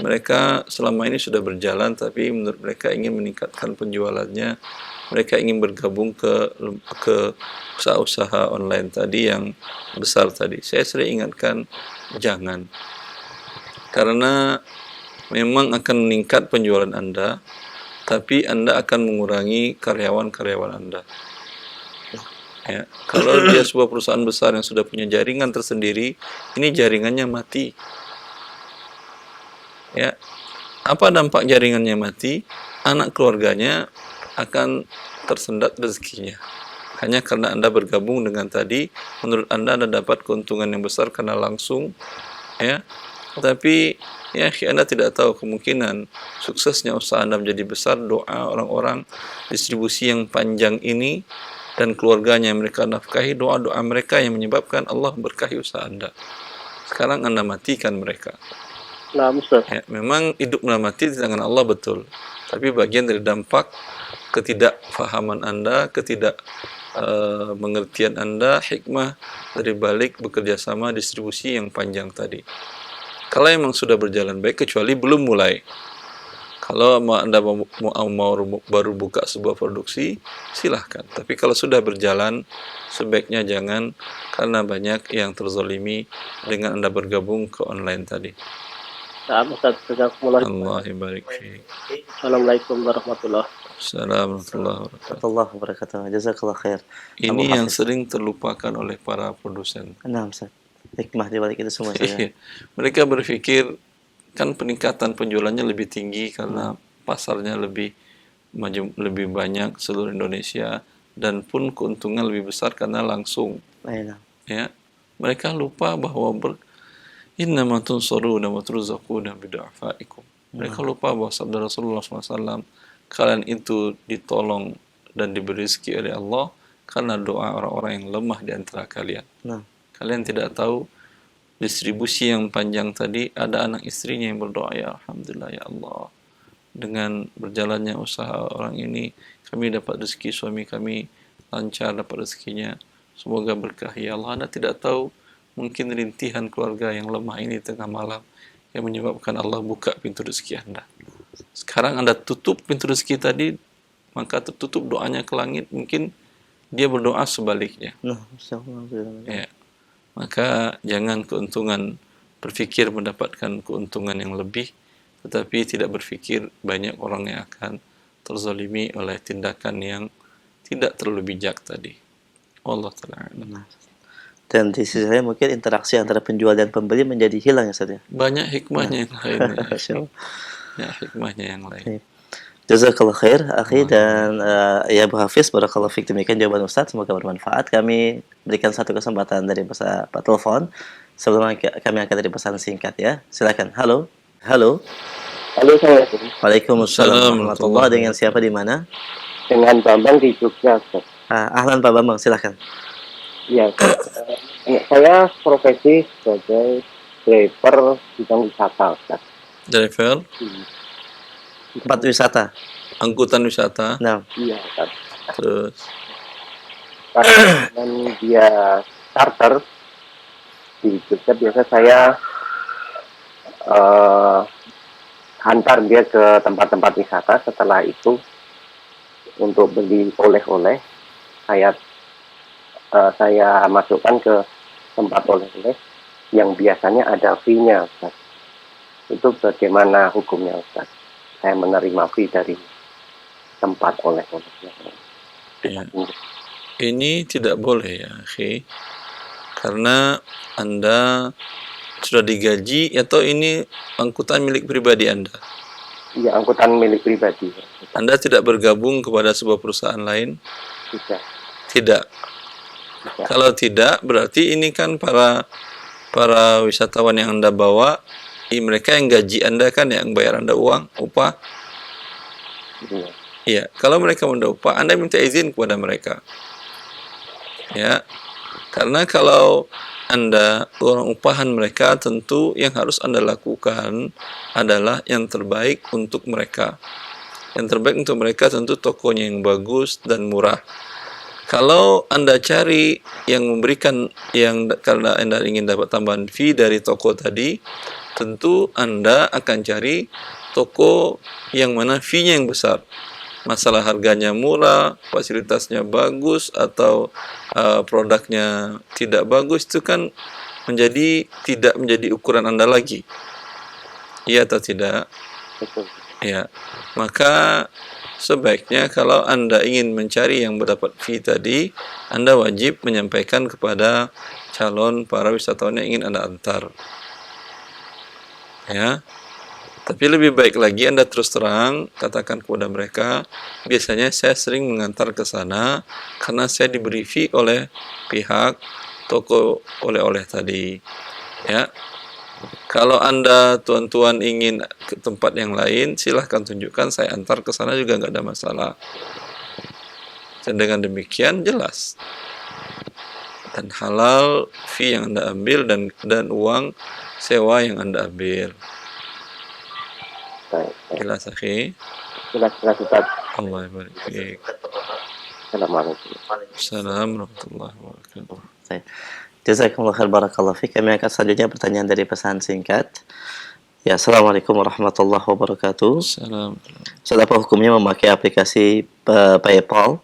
Mereka selama ini sudah berjalan, tapi menurut mereka ingin meningkatkan penjualannya. Mereka ingin bergabung ke usaha-usaha online tadi yang besar tadi. Saya sering ingatkan, jangan. Karena memang akan meningkat penjualan Anda, tapi Anda akan mengurangi karyawan-karyawan Anda. Ya, kalau dia sebuah perusahaan besar yang sudah punya jaringan tersendiri, ini jaringannya mati. Ya, apa dampak jaringannya mati? Anak keluarganya akan tersendat rezekinya. Hanya karena Anda bergabung dengan tadi, menurut Anda dapat keuntungan yang besar karena langsung, ya. Tapi ya, Anda tidak tahu kemungkinan suksesnya usaha Anda menjadi besar. Doa orang-orang, distribusi yang panjang ini dan keluarganya yang mereka nafkahi, doa-doa mereka yang menyebabkan Allah berkahi usaha Anda. Sekarang Anda matikan mereka. Nah, Ustaz. Ya, memang hidup dan mati di tangan Allah, betul. Tapi bagian dari dampak ketidakfahaman Anda, mengertian Anda, hikmah dari balik bekerja sama distribusi yang panjang tadi. Kalau memang sudah berjalan baik, kecuali belum mulai. Kalau Anda mau baru buka sebuah produksi, silahkan. Tapi kalau sudah berjalan, sebaiknya jangan, karena banyak yang terzolimi dengan Anda bergabung ke online tadi. Nah, Ustaz, jazakumullah. Allah barik fiik. Assalamualaikum warahmatullahi wabarakatuh. Jazakallah khair. Ini yang sering terlupakan oleh para produsen. Nah, Ustaz. Hikmah di balik itu semua saja. Mereka berpikir kan peningkatan penjualannya lebih tinggi karena pasarnya lebih banyak seluruh Indonesia, dan pun keuntungan lebih besar karena langsung. Ya, mereka lupa bahwa innama tunsaruna wa turzaquna bidu'afaikum. Mereka lupa bahwa sabda Rasulullah SAW, kalian itu ditolong dan diberi rezeki oleh Allah karena doa orang-orang yang lemah di antara kalian. Kalian tidak tahu distribusi yang panjang tadi, ada anak istrinya yang berdoa, ya Alhamdulillah ya Allah, dengan berjalannya usaha orang ini kami dapat rezeki, suami kami lancar dapat rezekinya, semoga berkah ya Allah. Anda tidak tahu mungkin rintihan keluarga yang lemah ini tengah malam yang menyebabkan Allah buka pintu rezeki Anda. Sekarang Anda tutup pintu rezeki tadi, maka tertutup doanya ke langit, mungkin dia berdoa sebaliknya. Ya. Maka jangan berpikir mendapatkan keuntungan yang lebih, tetapi tidak berpikir banyak orang yang akan terzalimi oleh tindakan yang tidak terlalu bijak tadi. Allah Ta'ala. Dan di sisi saya mungkin interaksi antara penjual dan pembeli menjadi hilang ya Ustaz ya. Banyak hikmahnya yang lainnya. Ya, hikmahnya yang lain. Jazakallah khair, akhi, dan ya Bu Hafiz, barakallahu fiik, demikian jawaban Ustaz, semoga bermanfaat. Kami berikan satu kesempatan dari Pak telepon sebelum kami angkat dari pesan singkat ya. Silakan. Halo. Halo. Halo, Assalamualaikum. Waalaikumsalam Assalamualaikum warahmatullahi. Dengan siapa di mana? Dengan Bambang di Jogja, Ustaz. Ahlan Pak Bambang, silakan. Ya, saya profesi sebagai driver bidang wisata, Ustaz. Driver, Tempat wisata. angkutan wisata, Nah, Iya, Ustaz. terus Dan dia charter di Jogja, biasa saya hantar dia ke tempat-tempat wisata. Setelah itu untuk beli oleh-oleh, saya masukkan ke tempat oleh-oleh yang biasanya ada fee-nya, Ustaz. Itu bagaimana hukumnya, Ustaz? Saya menerima fee dari tempat oleh-oleh. ya. Ini tidak boleh ya, akhi. Karena Anda sudah digaji atau ini angkutan milik pribadi Anda. Iya, angkutan milik pribadi. Anda tidak bergabung kepada sebuah perusahaan lain? Tidak. Tidak. Kalau tidak, berarti ini kan para wisatawan yang Anda bawa, mereka yang gaji Anda kan, yang bayar Anda uang, upah. Iya. Iya, kalau mereka minta upah, Anda minta izin kepada mereka. Ya, karena kalau Anda uang upahan mereka, tentu yang harus Anda lakukan adalah yang terbaik untuk mereka. Yang terbaik untuk mereka tentu tokonya yang bagus dan murah. Kalau Anda cari yang memberikan karena Anda ingin dapat tambahan fee dari toko tadi, tentu Anda akan cari toko yang mana fee-nya yang besar. Masalah harganya murah, fasilitasnya bagus, atau produknya tidak bagus, itu kan tidak menjadi ukuran Anda lagi. Iya atau tidak? Betul. Ya, maka sebaiknya kalau Anda ingin mencari yang berdapat fee tadi, Anda wajib menyampaikan kepada calon para wisatawan yang ingin Anda antar. Ya. Tapi lebih baik lagi Anda terus terang katakan kepada mereka, biasanya saya sering mengantar ke sana karena saya diberi fee oleh pihak toko oleh-oleh tadi. Ya. Kalau Anda tuan-tuan ingin ke tempat yang lain, silahkan tunjukkan, saya antar ke sana juga nggak ada masalah. Dan dengan demikian jelas dan halal fee yang Anda ambil dan uang sewa yang Anda ambil. Baik. Jelas, akhi? Jelas, Ustaz. Allah barik fiik. Assalamualaikum. Assalamualaikum warahmatullahi wabarakatuh. jazakumullah khair, barakallahu fiik. Kami akan selanjutnya pertanyaan dari pesan singkat. Ya, Assalamualaikum warahmatullahi wabarakatuh. Salam. Apa hukumnya memakai aplikasi PayPal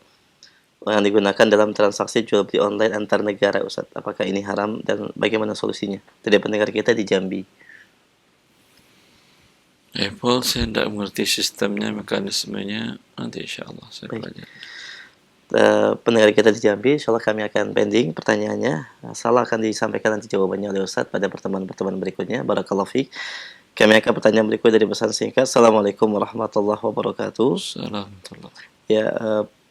yang digunakan dalam transaksi jual beli online antar negara, Ustaz? Apakah ini haram dan bagaimana solusinya? Dari pendengar kita di Jambi. Apple saya tidak mengerti sistemnya, mekanismenya, nanti insya Allah saya pelajari. Pendengar kita di Jambi, insya Allah kami akan pending pertanyaannya. Salah akan disampaikan nanti jawabannya oleh Ustaz pada pertemuan-pertemuan berikutnya. Barakallahu fiik. Kami akan pertanyaan berikut dari pesan singkat. Assalamualaikum warahmatullahi wabarakatuh. Assalamualaikum. Ya,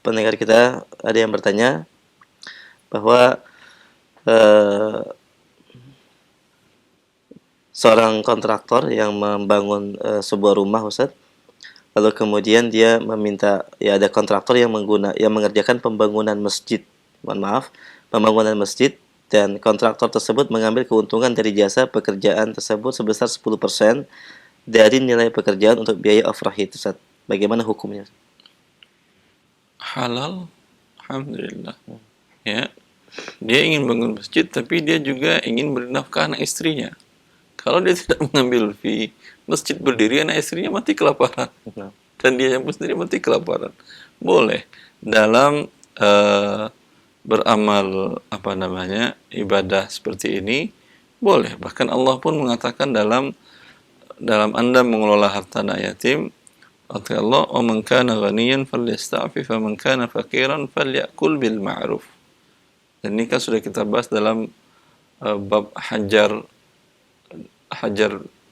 pendengar kita ada yang bertanya bahwa seorang kontraktor yang membangun sebuah rumah, Ustaz, lalu kemudian dia meminta, ya ada kontraktor yang mengerjakan pembangunan masjid, pembangunan masjid, dan kontraktor tersebut mengambil keuntungan dari jasa pekerjaan tersebut sebesar 10% dari nilai pekerjaan untuk biaya overhead, Ustaz. Bagaimana hukumnya? Halal, alhamdulillah. Ya, dia ingin bangun masjid, tapi dia juga ingin beri nafkah anak istrinya. Kalau dia tidak mengambil fee, masjid berdiri, anak istrinya mati kelaparan, dan dia yang sendiri mati kelaparan. Boleh dalam beramal ibadah seperti ini, boleh. Bahkan Allah pun mengatakan dalam Anda mengelola harta anak yatim, kata Allah, "Wa man kana ghaniyan falyasta'fif wa man kana faqiran falyakul bil ma'ruf." Dan ini kan sudah kita bahas dalam bab hajar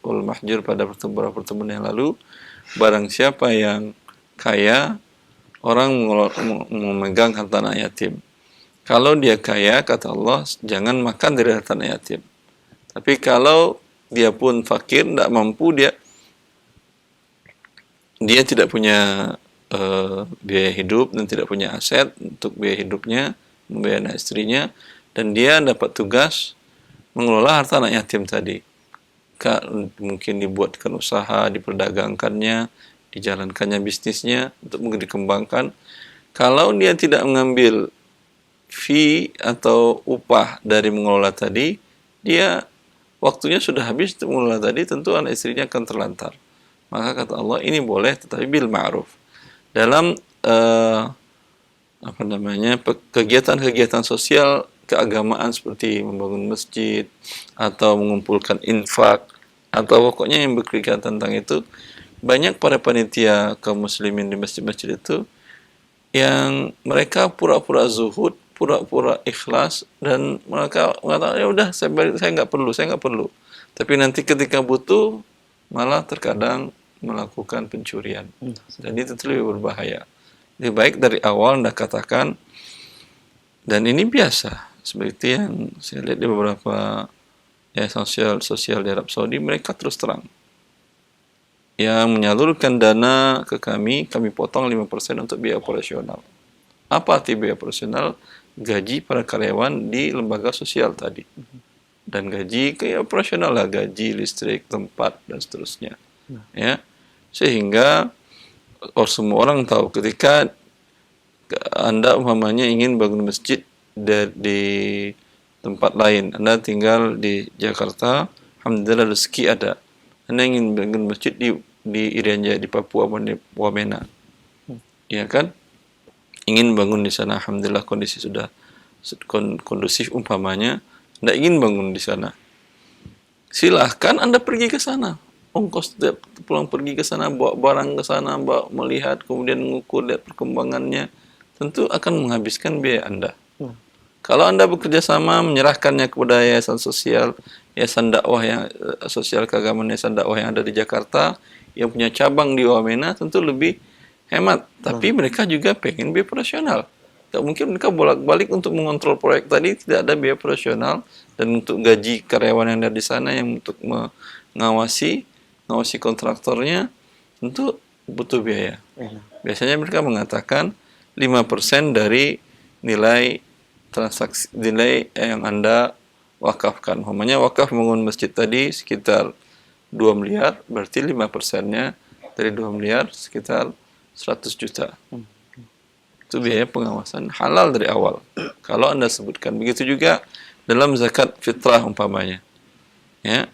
Mahjur pada beberapa pertemuan yang lalu, barang siapa yang kaya, orang memegang harta anak yatim. Kalau dia kaya, kata Allah, jangan makan dari harta anak yatim. Tapi kalau dia pun fakir, tidak mampu, dia tidak punya biaya hidup dan tidak punya aset untuk biaya hidupnya, membiayai anak istrinya, dan dia dapat tugas mengelola harta anak yatim tadi. Mungkin dibuatkan usaha, diperdagangkannya, dijalankannya bisnisnya untuk dikembangkan. Kalau dia tidak mengambil fee atau upah dari mengelola tadi, dia waktunya sudah habis untuk mengelola tadi, tentu anak istrinya akan terlantar. Maka kata Allah, ini boleh tetapi bil ma'ruf. Dalam kegiatan-kegiatan sosial keagamaan seperti membangun masjid atau mengumpulkan infak atau pokoknya yang berkaitan tentang itu, banyak para panitia kaum muslimin di masjid-masjid itu yang mereka pura-pura zuhud, pura-pura ikhlas, dan mereka mengatakan, ya udah saya nggak perlu. Tapi nanti ketika butuh malah terkadang melakukan pencurian. Jadi itu lebih berbahaya. Lebih baik dari awal Anda katakan, dan ini biasa seperti yang saya lihat di beberapa sosial di Arab Saudi, mereka terus terang yang menyalurkan dana ke kami potong 5% untuk biaya operasional. Apa arti biaya operasional? Gaji para karyawan di lembaga sosial tadi. Dan gaji kayak operasional lah, gaji listrik, tempat, dan seterusnya. Ya. Sehingga semua orang tahu ketika Anda umpamanya ingin bangun masjid di tempat lain, Anda tinggal di Jakarta, alhamdulillah rezeki ada. Anda ingin bangun masjid di Irian Jaya, di Papua, Wamena, ya kan? Ingin bangun di sana, alhamdulillah kondisi sudah kondusif umpamanya, Anda ingin bangun di sana. Silahkan Anda pergi ke sana. Ongkos pulang pergi ke sana, bawa barang ke sana, bawa melihat, kemudian mengukur, lihat perkembangannya, tentu akan menghabiskan biaya Anda. Kalau Anda bekerja sama menyerahkannya kepada yayasan sosial, yayasan dakwah yang sosial keagamaan, yayasan dakwah yang ada di Jakarta, yang punya cabang di Wamena, tentu lebih hemat. Tapi mereka juga pengen biaya operasional. Tak mungkin mereka bolak-balik untuk mengontrol proyek tadi, tidak ada biaya operasional, dan untuk gaji karyawan yang ada di sana, yang untuk mengawasi kontraktornya, tentu butuh biaya. Biasanya mereka mengatakan 5% dari nilai transaksi, nilai yang Anda wakafkan. Umpamanya wakaf bangun masjid tadi sekitar 2 miliar, berarti 5%-nya dari 2 miliar sekitar 100 juta. Itu biaya pengawasan halal dari awal. Kalau Anda sebutkan. Begitu juga dalam zakat fitrah umpamanya. Ya.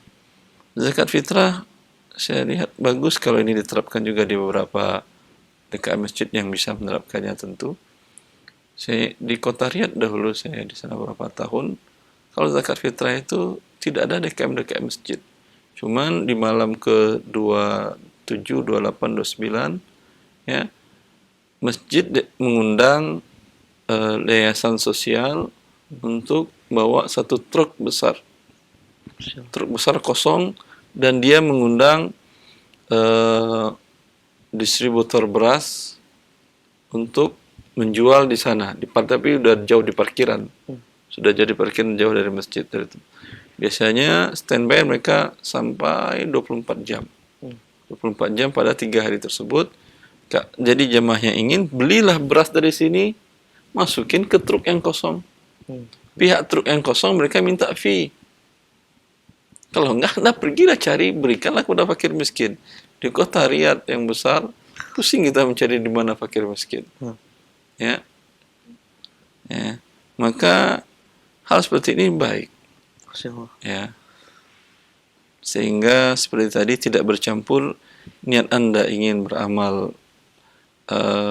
Zakat fitrah saya lihat bagus kalau ini diterapkan juga di beberapa DKM masjid yang bisa menerapkannya tentu. Saya di kota Riyadh dahulu, saya di sana beberapa tahun. Kalau zakat fitrah itu tidak ada DKM masjid. Cuman di malam ke 27, 28, 29 ya, masjid mengundang yayasan sosial untuk bawa satu truk besar kosong, dan dia mengundang distributor beras untuk menjual di sana. Tapi udah jauh di parkiran, sudah jadi parkiran jauh dari masjid. Biasanya standby mereka sampai 24 jam. 24 jam pada 3 hari tersebut. Jadi jemaahnya ingin, belilah beras dari sini, masukin ke truk yang kosong. Pihak truk yang kosong mereka minta fee. Kalau enggak, Anda pergilah cari, berikanlah kepada fakir miskin. Di kota Riyadh yang besar, pusing kita mencari di mana fakir miskin. Ya. Maka hal seperti ini baik. Ya. Sehingga seperti tadi tidak bercampur niat Anda ingin beramal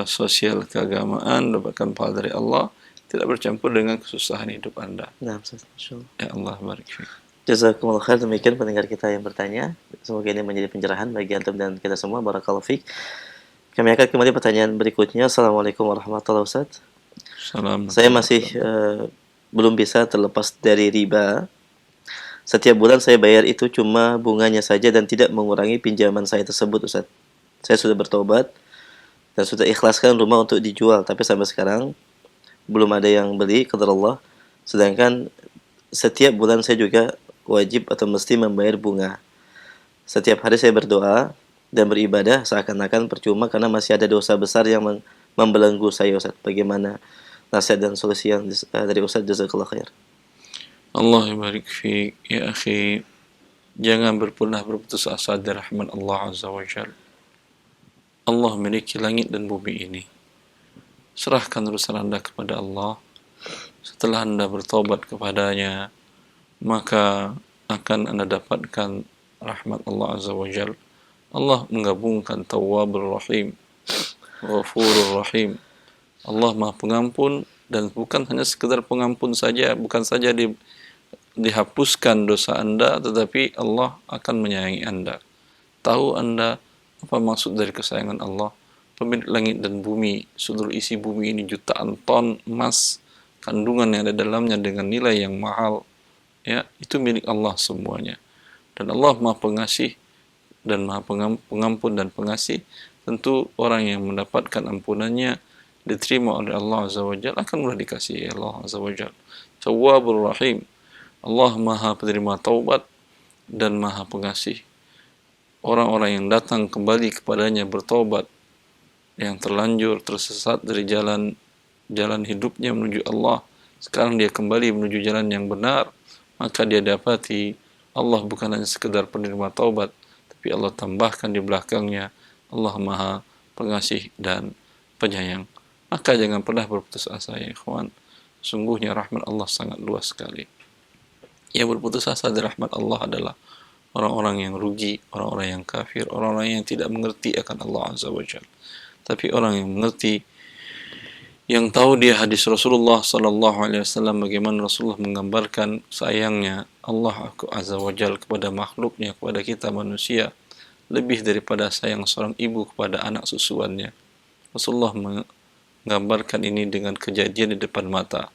sosial keagamaan, dapatkan pahala dari Allah, tidak bercampur dengan kesusahan hidup Anda. Nah, insyaallah. Ya Allah barik fiik. Jazakumullah khair, demikian pendengar kita yang bertanya. Semoga ini menjadi pencerahan bagi antum dan kita semua. Barakallahu fiik. Kami akan kembali pertanyaan berikutnya. Assalamualaikum warahmatullahi wabarakatuh. Salam. Saya masih belum bisa terlepas dari riba. Setiap bulan saya bayar itu cuma bunganya saja dan tidak mengurangi pinjaman saya tersebut, Ustaz. Saya sudah bertobat dan sudah ikhlaskan rumah untuk dijual, tapi sampai sekarang belum ada yang beli, qadarullah. Sedangkan setiap bulan saya juga wajib atau mesti membayar bunga. Setiap hari saya berdoa dan beribadah seakan-akan percuma karena masih ada dosa besar yang membelenggu saya, Ustaz. Bagaimana nasihat dan solusi yang dari Ustaz? Jazakallah khair. Allah barik fiik ya akhi. Jangan pernah berputus asa dari rahmat Allah Azza wa Jalla. Allah memiliki langit dan bumi ini. Serahkan urusan Anda kepada Allah. Setelah Anda bertobat kepadanya, maka akan Anda dapatkan rahmat Allah Azza wa Jalla. Allah menggabungkan Tawwabur Rahim, Ghafurur Rahim. Allah Maha Pengampun, dan bukan hanya sekedar pengampun saja, bukan saja dihapuskan dosa Anda, tetapi Allah akan menyayangi Anda. Tahu Anda apa maksud dari kesayangan Allah? Pemilik langit dan bumi, seluruh isi bumi ini jutaan ton emas, kandungan yang ada dalamnya dengan nilai yang mahal, ya, itu milik Allah semuanya. Dan Allah Maha Pengasih dan Maha Pengampun dan Pengasih. Tentu orang yang mendapatkan ampunannya diterima oleh Allah Azza wa Jalla akan mudah dikasihi Allah Azza wa Jalla. Tawwabur Rahim. Allah Maha Penerima Taubat dan Maha Pengasih. Orang-orang yang datang kembali kepadanya bertobat, yang terlanjur tersesat dari jalan hidupnya menuju Allah, sekarang dia kembali menuju jalan yang benar, maka dia dapati Allah bukan hanya sekedar penerima taubat, tapi Allah tambahkan di belakangnya Allah Maha Pengasih dan Penyayang. Maka jangan pernah berputus asa ya ikhwan. Sungguhnya rahmat Allah sangat luas sekali. Yang berputus asa dari rahmat Allah adalah orang-orang yang rugi, orang-orang yang kafir, orang-orang yang tidak mengerti akan Allah Azza wa Jalla. Tapi orang yang mengerti, yang tahu dia hadis Rasulullah sallallahu alaihi wasallam, bagaimana Rasulullah menggambarkan sayangnya Allah Azza wa Jalla kepada makhluknya, kepada kita manusia, lebih daripada sayang seorang ibu kepada anak susuannya. Rasulullah menggambarkan ini dengan kejadian di depan mata.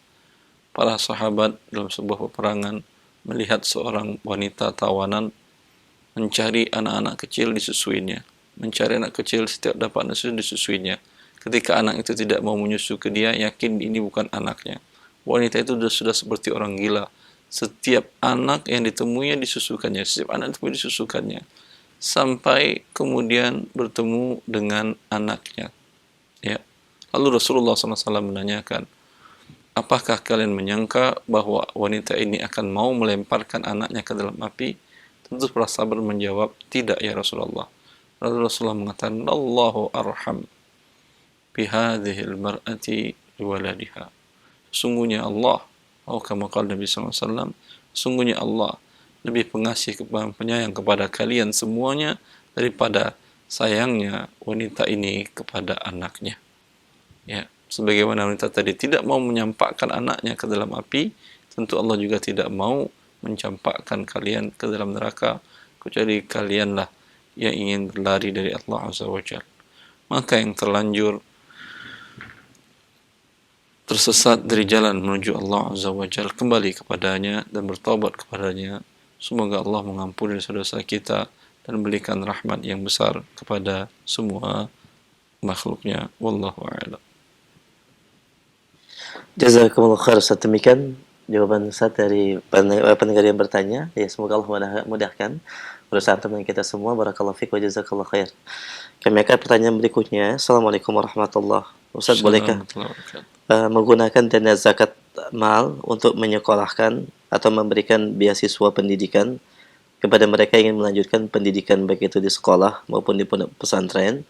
Para sahabat dalam sebuah peperangan melihat seorang wanita tawanan mencari anak-anak kecil disusuinya. Mencari anak kecil, setiap dapat susu disusuinya. Ketika anak itu tidak mau menyusu ke dia, yakin ini bukan anaknya. Wanita itu sudah seperti orang gila. Setiap anak yang ditemuinya disusukannya, setiap anak itu disusukannya. Sampai kemudian bertemu dengan anaknya. Ya. Lalu Rasulullah SAW menanyakan, apakah kalian menyangka bahwa wanita ini akan mau melemparkan anaknya ke dalam api? Tentu para sahabat menjawab, tidak ya Rasulullah. Lalu Rasulullah mengatakan, Allahu arham bihadhil mar'ati liwaladiha. Sungguhnya Allah, atau kama qala Nabi SAW, sungguhnya Allah lebih pengasih, penyayang kepada kalian semuanya daripada sayangnya wanita ini kepada anaknya. Ya, sebagaimana wanita tadi tidak mau menyampakkan anaknya ke dalam api, tentu Allah juga tidak mau mencampakkan kalian ke dalam neraka, kecuali kalianlah yang ingin berlari dari Allah Azza wa Jalla. Maka yang terlanjur tersesat dari jalan menuju Allah Azza wa Jalla, kembali kepadanya dan bertobat kepadanya. Semoga Allah mengampuni dosa-dosa kita dan berikan rahmat yang besar kepada semua makhluknya. Wallahu a'lam. Jazakumullah khair. Ustaz, demikian jawaban Ustaz dari pendengar yang bertanya. Ya, semoga Allah mudahkan urusan teman kita semua. Barakallahu fiik wa jazakallahu khair. Kami akan pertanyaan berikutnya. Assalamualaikum warahmatullahi wabarakatuh. Ustaz, bolehkah menggunakan dana zakat mal untuk menyekolahkan atau memberikan beasiswa pendidikan kepada mereka yang ingin melanjutkan pendidikan baik itu di sekolah maupun di pondok pesantren?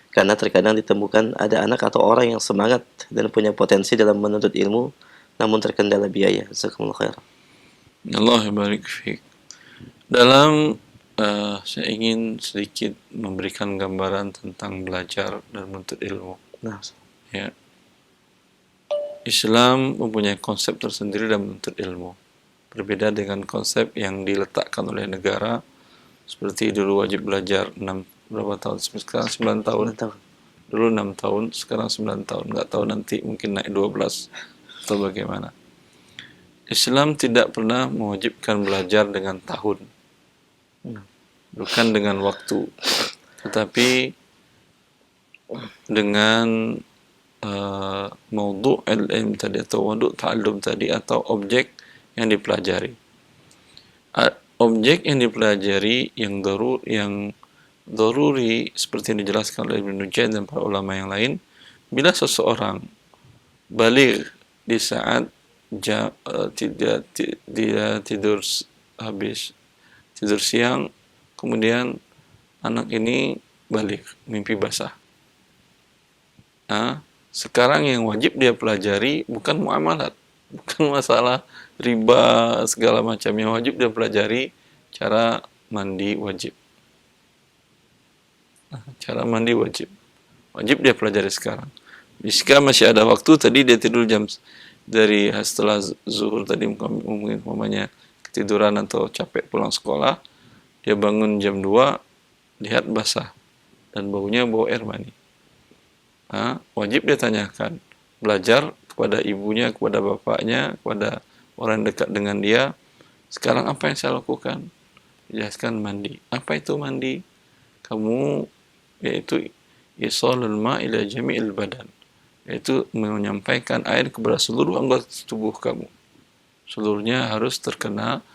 Karena terkadang ditemukan ada anak atau orang yang semangat dan punya potensi dalam menuntut ilmu, namun terkendala biaya. Jazakumullah khair. Allah barik fiik. Dalam saya ingin sedikit memberikan gambaran tentang belajar dan menuntut ilmu. Nah, Ya. Islam mempunyai konsep tersendiri dalam menuntut ilmu. Berbeda dengan konsep yang diletakkan oleh negara, seperti dulu wajib belajar 6 berapa tahun, sekarang 9 tahun. Dulu 6 tahun, sekarang 9 tahun. Nggak tahu nanti mungkin naik 12 atau bagaimana. Islam tidak pernah mewajibkan belajar dengan tahun, bukan dengan waktu, tetapi dengan maudhu' al-ilm tadi atau maudhu' ta'allum tadi atau objek yang dipelajari. Objek yang dipelajari yang daruri seperti yang dijelaskan oleh Ibnu Nujaym dan para ulama yang lain, bila seseorang baligh di saat dia tidur habis tidur siang, kemudian anak ini balik mimpi basah. Sekarang yang wajib dia pelajari bukan muamalat, bukan masalah riba segala macam. Yang wajib dia pelajari cara mandi wajib. Cara mandi wajib dia pelajari sekarang. Jika masih ada waktu, tadi dia tidur dari setelah zuhur tadi, mungkin umpamanya ketiduran atau capek pulang sekolah, dia bangun jam 2, lihat basah dan baunya bau air mani. Wajib dia tanyakan, belajar kepada ibunya, kepada bapaknya, kepada orang dekat dengan dia, sekarang apa yang saya lakukan? Jelaskan mandi. Apa itu mandi? Yaitu isalul ma' ila jami'il badan, yaitu menyampaikan air kepada seluruh anggota tubuh kamu. Seluruhnya harus terkena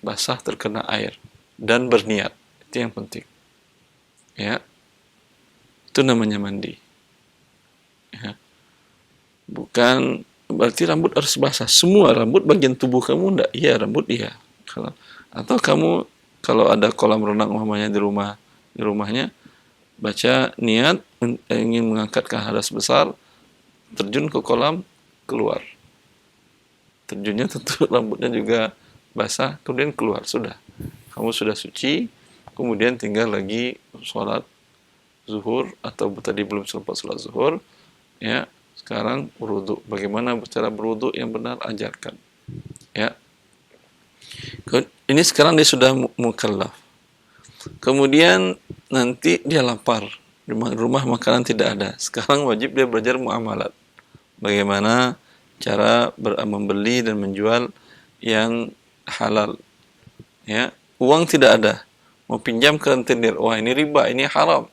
basah, terkena air, dan berniat. Itu yang penting. Ya, itu namanya mandi. Ya. Bukan berarti rambut harus basah. Semua rambut bagian tubuh kamu enggak? Iya, rambut iya. Atau kamu kalau ada kolam renang umpamanya di rumahnya, baca niat ingin mengangkatkan hadas besar, terjun ke kolam, keluar. Terjunnya tentu rambutnya juga basah, kemudian keluar, sudah. Kamu sudah suci, kemudian tinggal lagi sholat zuhur, atau tadi belum sempat sholat zuhur, ya, sekarang berwudu. Bagaimana cara berwudu yang benar, ajarkan. Ya. Ini sekarang dia sudah mukallaf. Kemudian nanti dia lapar, di rumah makanan tidak ada. Sekarang wajib dia belajar muamalat. Bagaimana cara membeli dan menjual yang halal. Ya, uang tidak ada. Mau pinjam ke rentenir, wah ini riba, ini haram.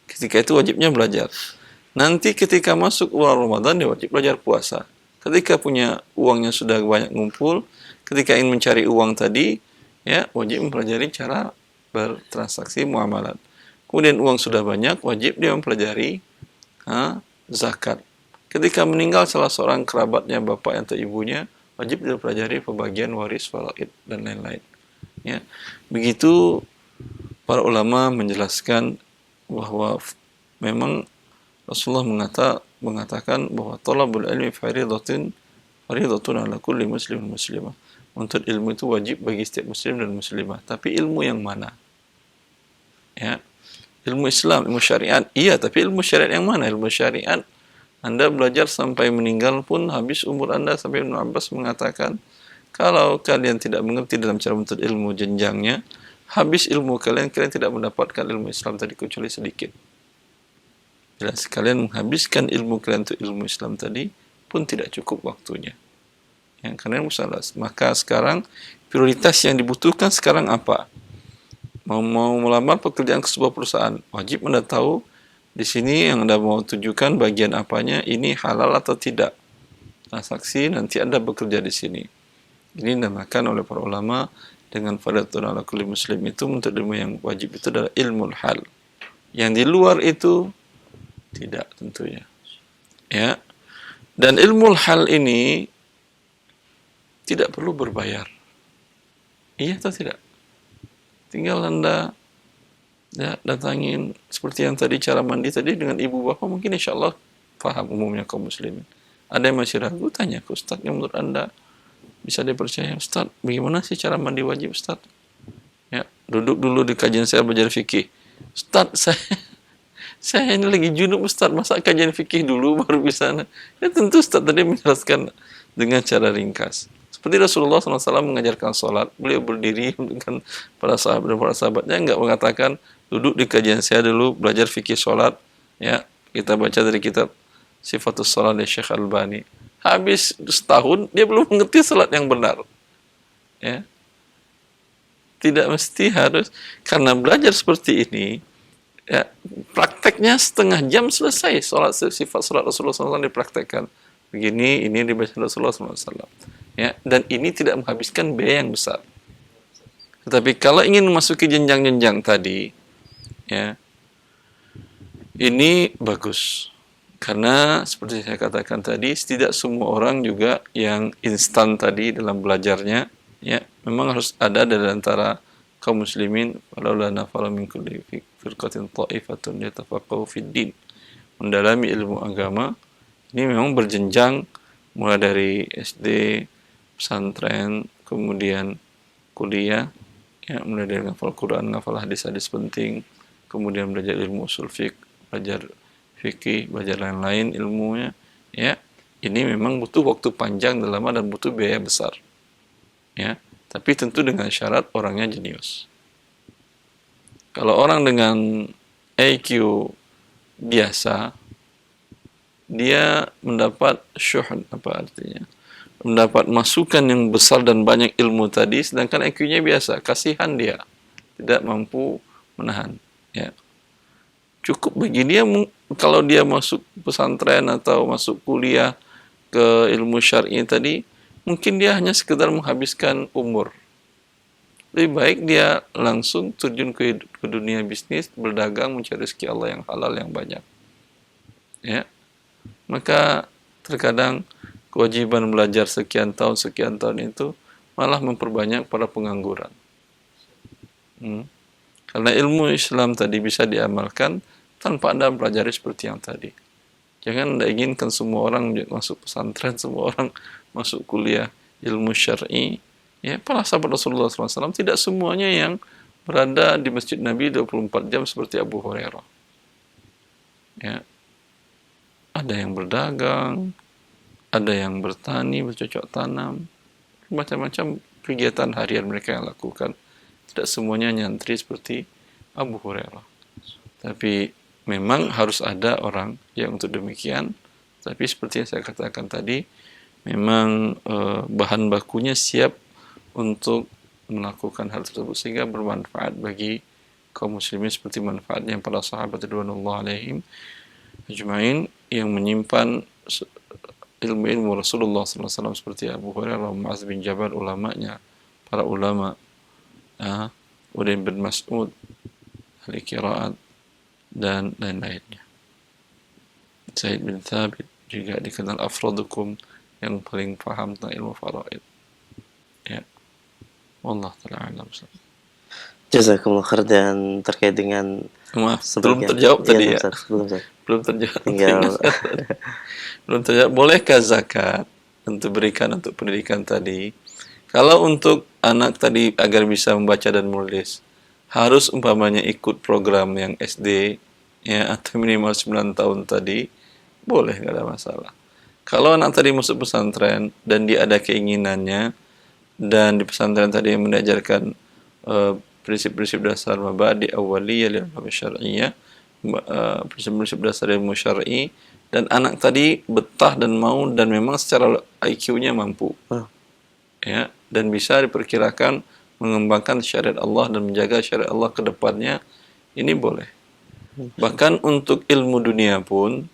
Ketika itu wajibnya belajar. Nanti ketika masuk bulan Ramadan dia wajib belajar puasa. Ketika punya uangnya sudah banyak ngumpul, ketika ingin mencari uang tadi, ya wajib mempelajari cara bertransaksi muamalat. Kemudian uang sudah banyak, wajib dia mempelajari zakat. Ketika meninggal salah seorang kerabatnya, bapak atau ibunya, wajib dia pelajari pembagian waris, faraid, dan lain-lain. Ya, begitu para ulama menjelaskan bahwa memang Rasulullah mengatakan bahwa talabul ilmi faridatun ala kulli muslim muslimah. Untuk ilmu itu wajib bagi setiap muslim dan muslimah. Tapi ilmu yang mana? Ya, ilmu Islam, ilmu syariat. Iya, tapi ilmu syariat yang mana? Ilmu syariat Anda belajar sampai meninggal pun habis umur Anda. Sampai Ibnu Abbas mengatakan, kalau kalian tidak mengerti dalam cara menuntut ilmu jenjangnya, habis ilmu kalian tidak mendapatkan ilmu Islam tadi kecuali sedikit. Bila sekalian menghabiskan ilmu kalian untuk ilmu Islam tadi pun tidak cukup waktunya. Yang kalian musalah. Maka sekarang prioritas yang dibutuhkan sekarang apa? Mau melamar pekerjaan ke sebuah perusahaan, wajib Anda tahu di sini yang Anda mau tujukan bagian apanya, ini halal atau tidak. Transaksi nanti Anda bekerja di sini. Ini dinamakan oleh para ulama dengan fardhatun ala kulli muslim itu untuk ilmu yang wajib itu adalah ilmu hal. Yang di luar itu tidak tentunya. Ya. Dan ilmu hal ini tidak perlu berbayar. Iya atau tidak? Tinggal Anda datangin seperti yang tadi cara mandi tadi dengan ibu bapak, mungkin insya Allah paham umumnya kaum muslimin. Ada yang masih ragu, tanya ke Ustaz yang menurut Anda bisa dipercaya. Ustaz, bagaimana sih cara mandi wajib Ustaz? Ya, duduk dulu di kajian saya belajar fikih. Ustaz, saya ini lagi junub Ustaz, masa kajian fikih dulu baru bisa? Ya tentu Ustaz tadi menjelaskan dengan cara ringkas. Seperti Rasulullah SAW mengajarkan sholat, beliau berdiri dengan para sahabat dan para sahabatnya, enggak mengatakan duduk di kajian saya dulu belajar fikih sholat, ya kita baca dari kitab Sifatus Sholat dari Syekh Albani. habis setahun dia belum mengerti salat yang benar. Ya. Tidak mesti harus, karena belajar seperti ini, ya, prakteknya setengah jam selesai. Sifat salat Rasulullah SAW dipraktekkan. Begini, ini dibaca Rasulullah SAW. Ya, dan ini tidak menghabiskan biaya yang besar. Tetapi kalau ingin memasuki jenjang-jenjang tadi, ya, ini bagus. Karena seperti saya katakan tadi, tidak semua orang juga yang instan tadi dalam belajarnya, ya, memang harus ada dari antara kaum muslimin, walaula nafara min kulli firqatin ta'ifatun yatafaqahu fid din. Mendalami ilmu agama ini memang berjenjang, mulai dari SD, pesantren, kemudian kuliah, ya, mulai dari ngafal Quran, ngafal hadis-hadis penting, kemudian belajar ilmu usul fiqh, belajar fikih, belajar lain-lain ilmunya, ya. Ini memang butuh waktu panjang dan lama dan butuh biaya besar. Ya, tapi tentu dengan syarat orangnya jenius. Kalau orang dengan IQ biasa, dia mendapat syuhud, apa artinya? Mendapat masukan yang besar dan banyak ilmu tadi, sedangkan IQ-nya biasa, kasihan dia, tidak mampu menahan. Ya. Cukup bagi dia kalau dia masuk pesantren atau masuk kuliah ke ilmu syar'i tadi, mungkin dia hanya sekedar menghabiskan umur. Lebih baik dia langsung terjun ke dunia bisnis, berdagang, mencari rezeki Allah yang halal yang banyak. Ya. Maka terkadang kewajiban belajar sekian tahun itu malah memperbanyak para pengangguran. Karena ilmu Islam tadi bisa diamalkan tanpa Anda pelajari seperti yang tadi. Jangan Anda inginkan semua orang masuk pesantren, semua orang masuk kuliah ilmu syar'i. Ya, para sahabat Rasulullah SAW tidak semuanya yang berada di Masjid Nabi 24 jam seperti Abu Hurairah. Ya. Ada yang berdagang, ada yang bertani, bercocok tanam, macam-macam kegiatan harian mereka yang lakukan. Tidak semuanya nyantri seperti Abu Hurairah. Tapi memang harus ada orang yang untuk demikian. Tapi seperti yang saya katakan tadi, memang bahan bakunya siap untuk melakukan hal tersebut sehingga bermanfaat bagi kaum muslimin seperti manfaatnya para sahabat radhiyallahu alaihim ajmain yang menyimpan ilmu Rasulullah SAW seperti Abu Hurairah, Mu'adz bin Jabal, ulamanya, para ulama, Udain bin Mas'ud, ahli qiraat, dan lain-lainnya. Zaid bin Thabit juga dikenal afradukum, yang paling paham tentang ilmu faraid. Ya. Wallah ta'ala alam. Jazakumullah khair. Dan terkait dengan Maaf, belum terjawab tadi ya. Belum terjawab. Belum terjawab. Bolehkah zakat untuk berikan untuk pendidikan tadi? Kalau untuk anak tadi agar bisa membaca dan menulis, harus umpamanya ikut program yang SD, ya, atau minimal 9 tahun tadi, boleh, nggak ada masalah. Kalau anak tadi masuk pesantren dan dia ada keinginannya, dan di pesantren tadi yang mengajarkan prinsip-prinsip dasar mabadi awaliyah lil ilmu syar'iyyah, prinsip-prinsip dasar ilmu syar'i, dan anak tadi betah dan mau dan memang secara IQ-nya mampu, ya, dan bisa diperkirakan mengembangkan syariat Allah dan menjaga syariat Allah ke depannya, ini boleh. Bahkan untuk ilmu dunia pun,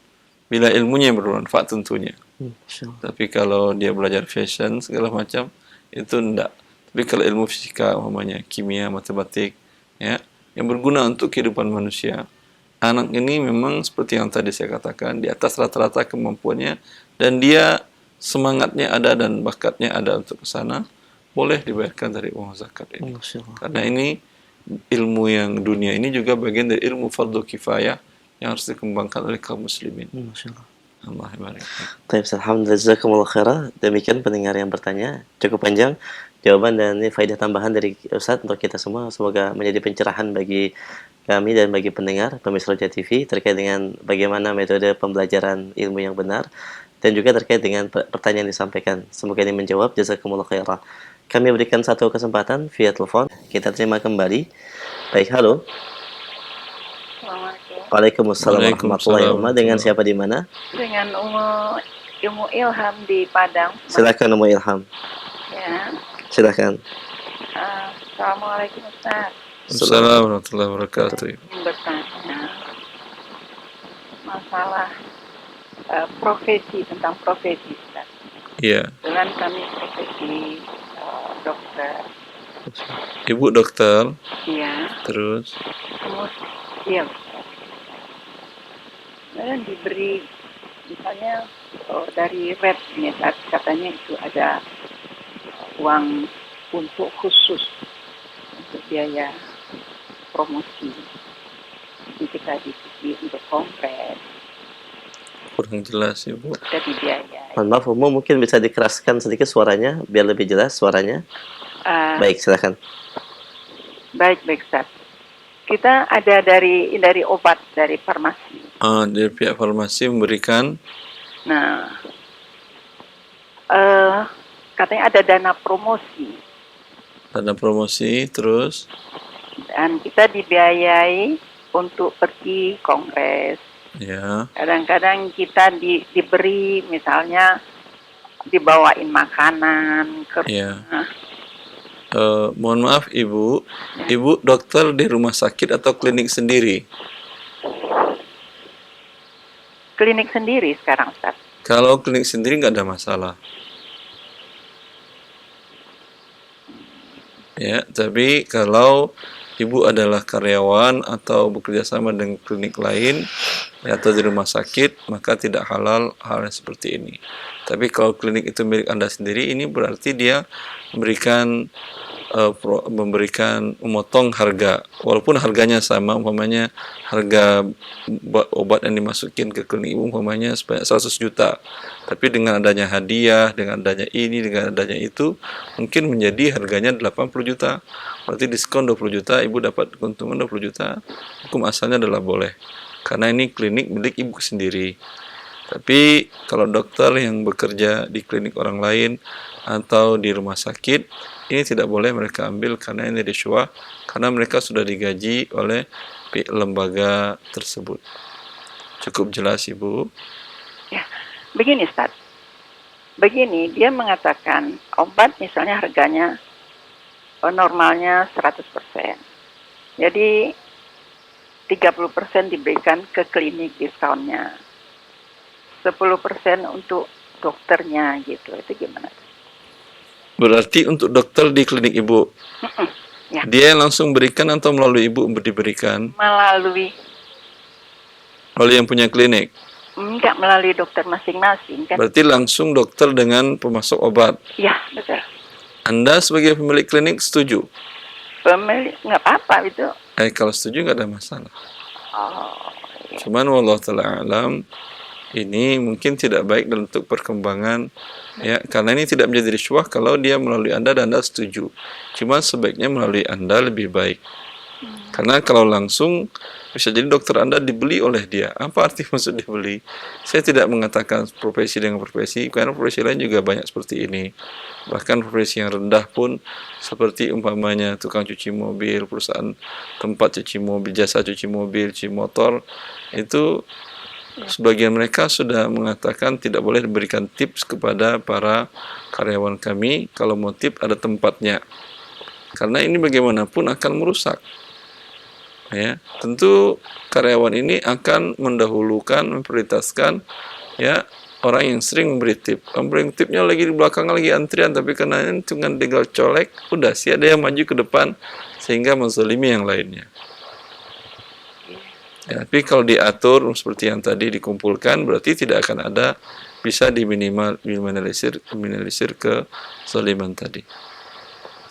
bila ilmunya bermanfaat tentunya. Tapi kalau dia belajar fashion segala macam, itu enggak. Tapi kalau ilmu fisika, umpamanya kimia, matematik, ya, yang berguna untuk kehidupan manusia, anak ini memang seperti yang tadi saya katakan, di atas rata-rata kemampuannya, dan dia semangatnya ada dan bakatnya ada untuk ke sana, boleh dibayarkan dari uang zakat ini. Karena ini ilmu yang dunia ini juga bagian dari ilmu fardu kifayah yang harus dikembangkan oleh kaum muslimin. Allah barik. Baik, alhamdulillah, jazakumullah khairah. Demikian pendengar yang bertanya, cukup panjang jawaban dan ini faedah tambahan dari Ustaz untuk kita semua. Semoga menjadi pencerahan bagi kami dan bagi pendengar pemirsa Roja TV terkait dengan bagaimana metode pembelajaran ilmu yang benar dan juga terkait dengan pertanyaan yang disampaikan. Semoga ini menjawab. Jazakumullah khairah. Kami berikan satu kesempatan via telepon. Kita terima kembali. Baik, halo. Waalaikumsalam warahmatullahi wabarakatuh. Dengan siapa di mana? Dengan Umu Ilmu Ilham di Padang. Silakan Umu Ilham. Ya. Silakan. Assalamualaikum Ustaz. Assalamualaikum warahmatullahi wabarakatuh. Ingin bertanya masalah profesi, tentang profesi Ustaz. Iya. Kebetulan kami profesi dokter. Ibu dokter, Iya. terus Iya Ustaz. Kemudian diberi misalnya dari red nih, katanya itu ada uang untuk khusus untuk biaya promosi. Jadi kita diberi untuk kongres, kurang jelas Ibu. kita dibiayai. Mohon maaf Umu, mungkin bisa dikeraskan sedikit suaranya biar lebih jelas suaranya. Baik, silakan. Baik Ustaz. Kita ada dari obat dari farmasi. Dari pihak farmasi memberikan. Nah, katanya ada dana promosi Terus dan kita dibiayai untuk pergi kongres. ya. Kadang-kadang kita diberi misalnya dibawain makanan ke Ya. rumah. Mohon maaf Ibu, Ibu dokter di rumah sakit atau klinik sendiri? Klinik sendiri sekarang Ustaz. Kalau klinik sendiri nggak ada masalah. Ya, tapi kalau Ibu adalah karyawan atau bekerja sama dengan klinik lain atau di rumah sakit, maka tidak halal hal yang seperti ini. Tapi kalau klinik itu milik Anda sendiri, ini berarti dia memberikan memotong harga, walaupun harganya sama, umpamanya harga obat yang dimasukin ke klinik Ibu umpamanya sebanyak 100 juta. Tapi dengan adanya hadiah, dengan adanya ini, dengan adanya itu, mungkin menjadi harganya 80 juta. Berarti diskon 20 juta, Ibu dapat keuntungan 20 juta. Hukum asalnya adalah boleh. Karena ini klinik milik Ibu sendiri. Tapi kalau dokter yang bekerja di klinik orang lain atau di rumah sakit, ini tidak boleh mereka ambil karena ini riswah, karena mereka sudah digaji oleh lembaga tersebut. Cukup jelas Ibu? Ya, begini Ustaz. Begini, dia mengatakan obat misalnya harganya normalnya 100%. Jadi 30% diberikan ke klinik diskonnya. 10% untuk dokternya gitu. Itu gimana? Berarti untuk dokter di klinik Ibu, Ya. dia langsung berikan atau melalui Ibu diberikan? Melalui Yang punya klinik? enggak, melalui dokter masing-masing kan? Berarti langsung dokter dengan pemasok obat. Ya, betul. Anda sebagai pemilik klinik setuju? Pemilik nggak apa-apa itu. Kalau setuju nggak ada masalah. Oh, iya. Cuman wallahu ta'ala alam, ini mungkin tidak baik dalam bentuk perkembangan, ya, karena ini tidak menjadi riswah kalau dia melalui Anda dan Anda setuju. Cuma sebaiknya melalui Anda lebih baik. Karena kalau langsung bisa jadi dokter Anda dibeli oleh dia. Apa arti maksud dibeli? Saya tidak mengatakan profesi dengan profesi, karena profesi lain juga banyak seperti ini. Bahkan profesi yang rendah pun seperti umpamanya tukang cuci mobil, perusahaan tempat cuci mobil, jasa cuci mobil, cuci motor, itu sebagian mereka sudah mengatakan tidak boleh diberikan tips kepada para karyawan kami. Kalau mau tip ada tempatnya, karena ini bagaimanapun akan merusak. Ya, tentu karyawan ini akan mendahulukan, memprioritaskan ya orang yang sering memberi tip. Memberi tipnya lagi di belakang lagi antrian, tapi karena ini dengan tinggal colek, udah sih ada yang maju ke depan sehingga menzalimi yang lainnya. Ya, tapi kalau diatur seperti yang tadi dikumpulkan, berarti tidak akan ada, bisa diminimalisir ke zaliman tadi.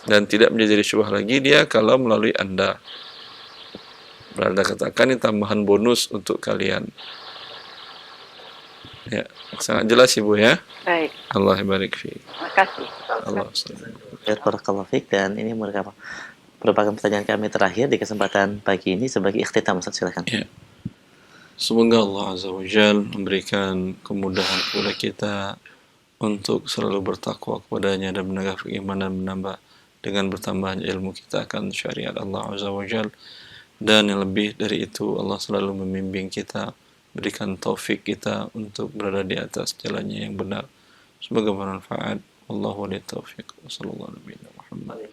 Dan tidak menjadi syubhah lagi dia kalau melalui Anda. Berada katakan ini tambahan bonus untuk kalian. Ya, sangat jelas Ibu ya. Baik. Allah barik fi. Terima kasih. Allah. Barakallahu fiik, dan ini merupakan pertanyaan kami terakhir di kesempatan pagi ini sebagai ikhtitam, Ustaz, silakan. Ya. Semoga Allah Azza wa Jalla memberikan kemudahan kepada kita untuk selalu bertakwa kepadanya dan menegakkan keimanan, menambah dengan bertambahnya ilmu kita akan syariat Allah Azza wa Jalla. Dan yang lebih dari itu, Allah selalu membimbing kita berikan taufik kita untuk berada di atas jalannya yang benar. Semoga bermanfaat. Wallahu a'lam bishawab. Wassallallahu alaihi wasallam.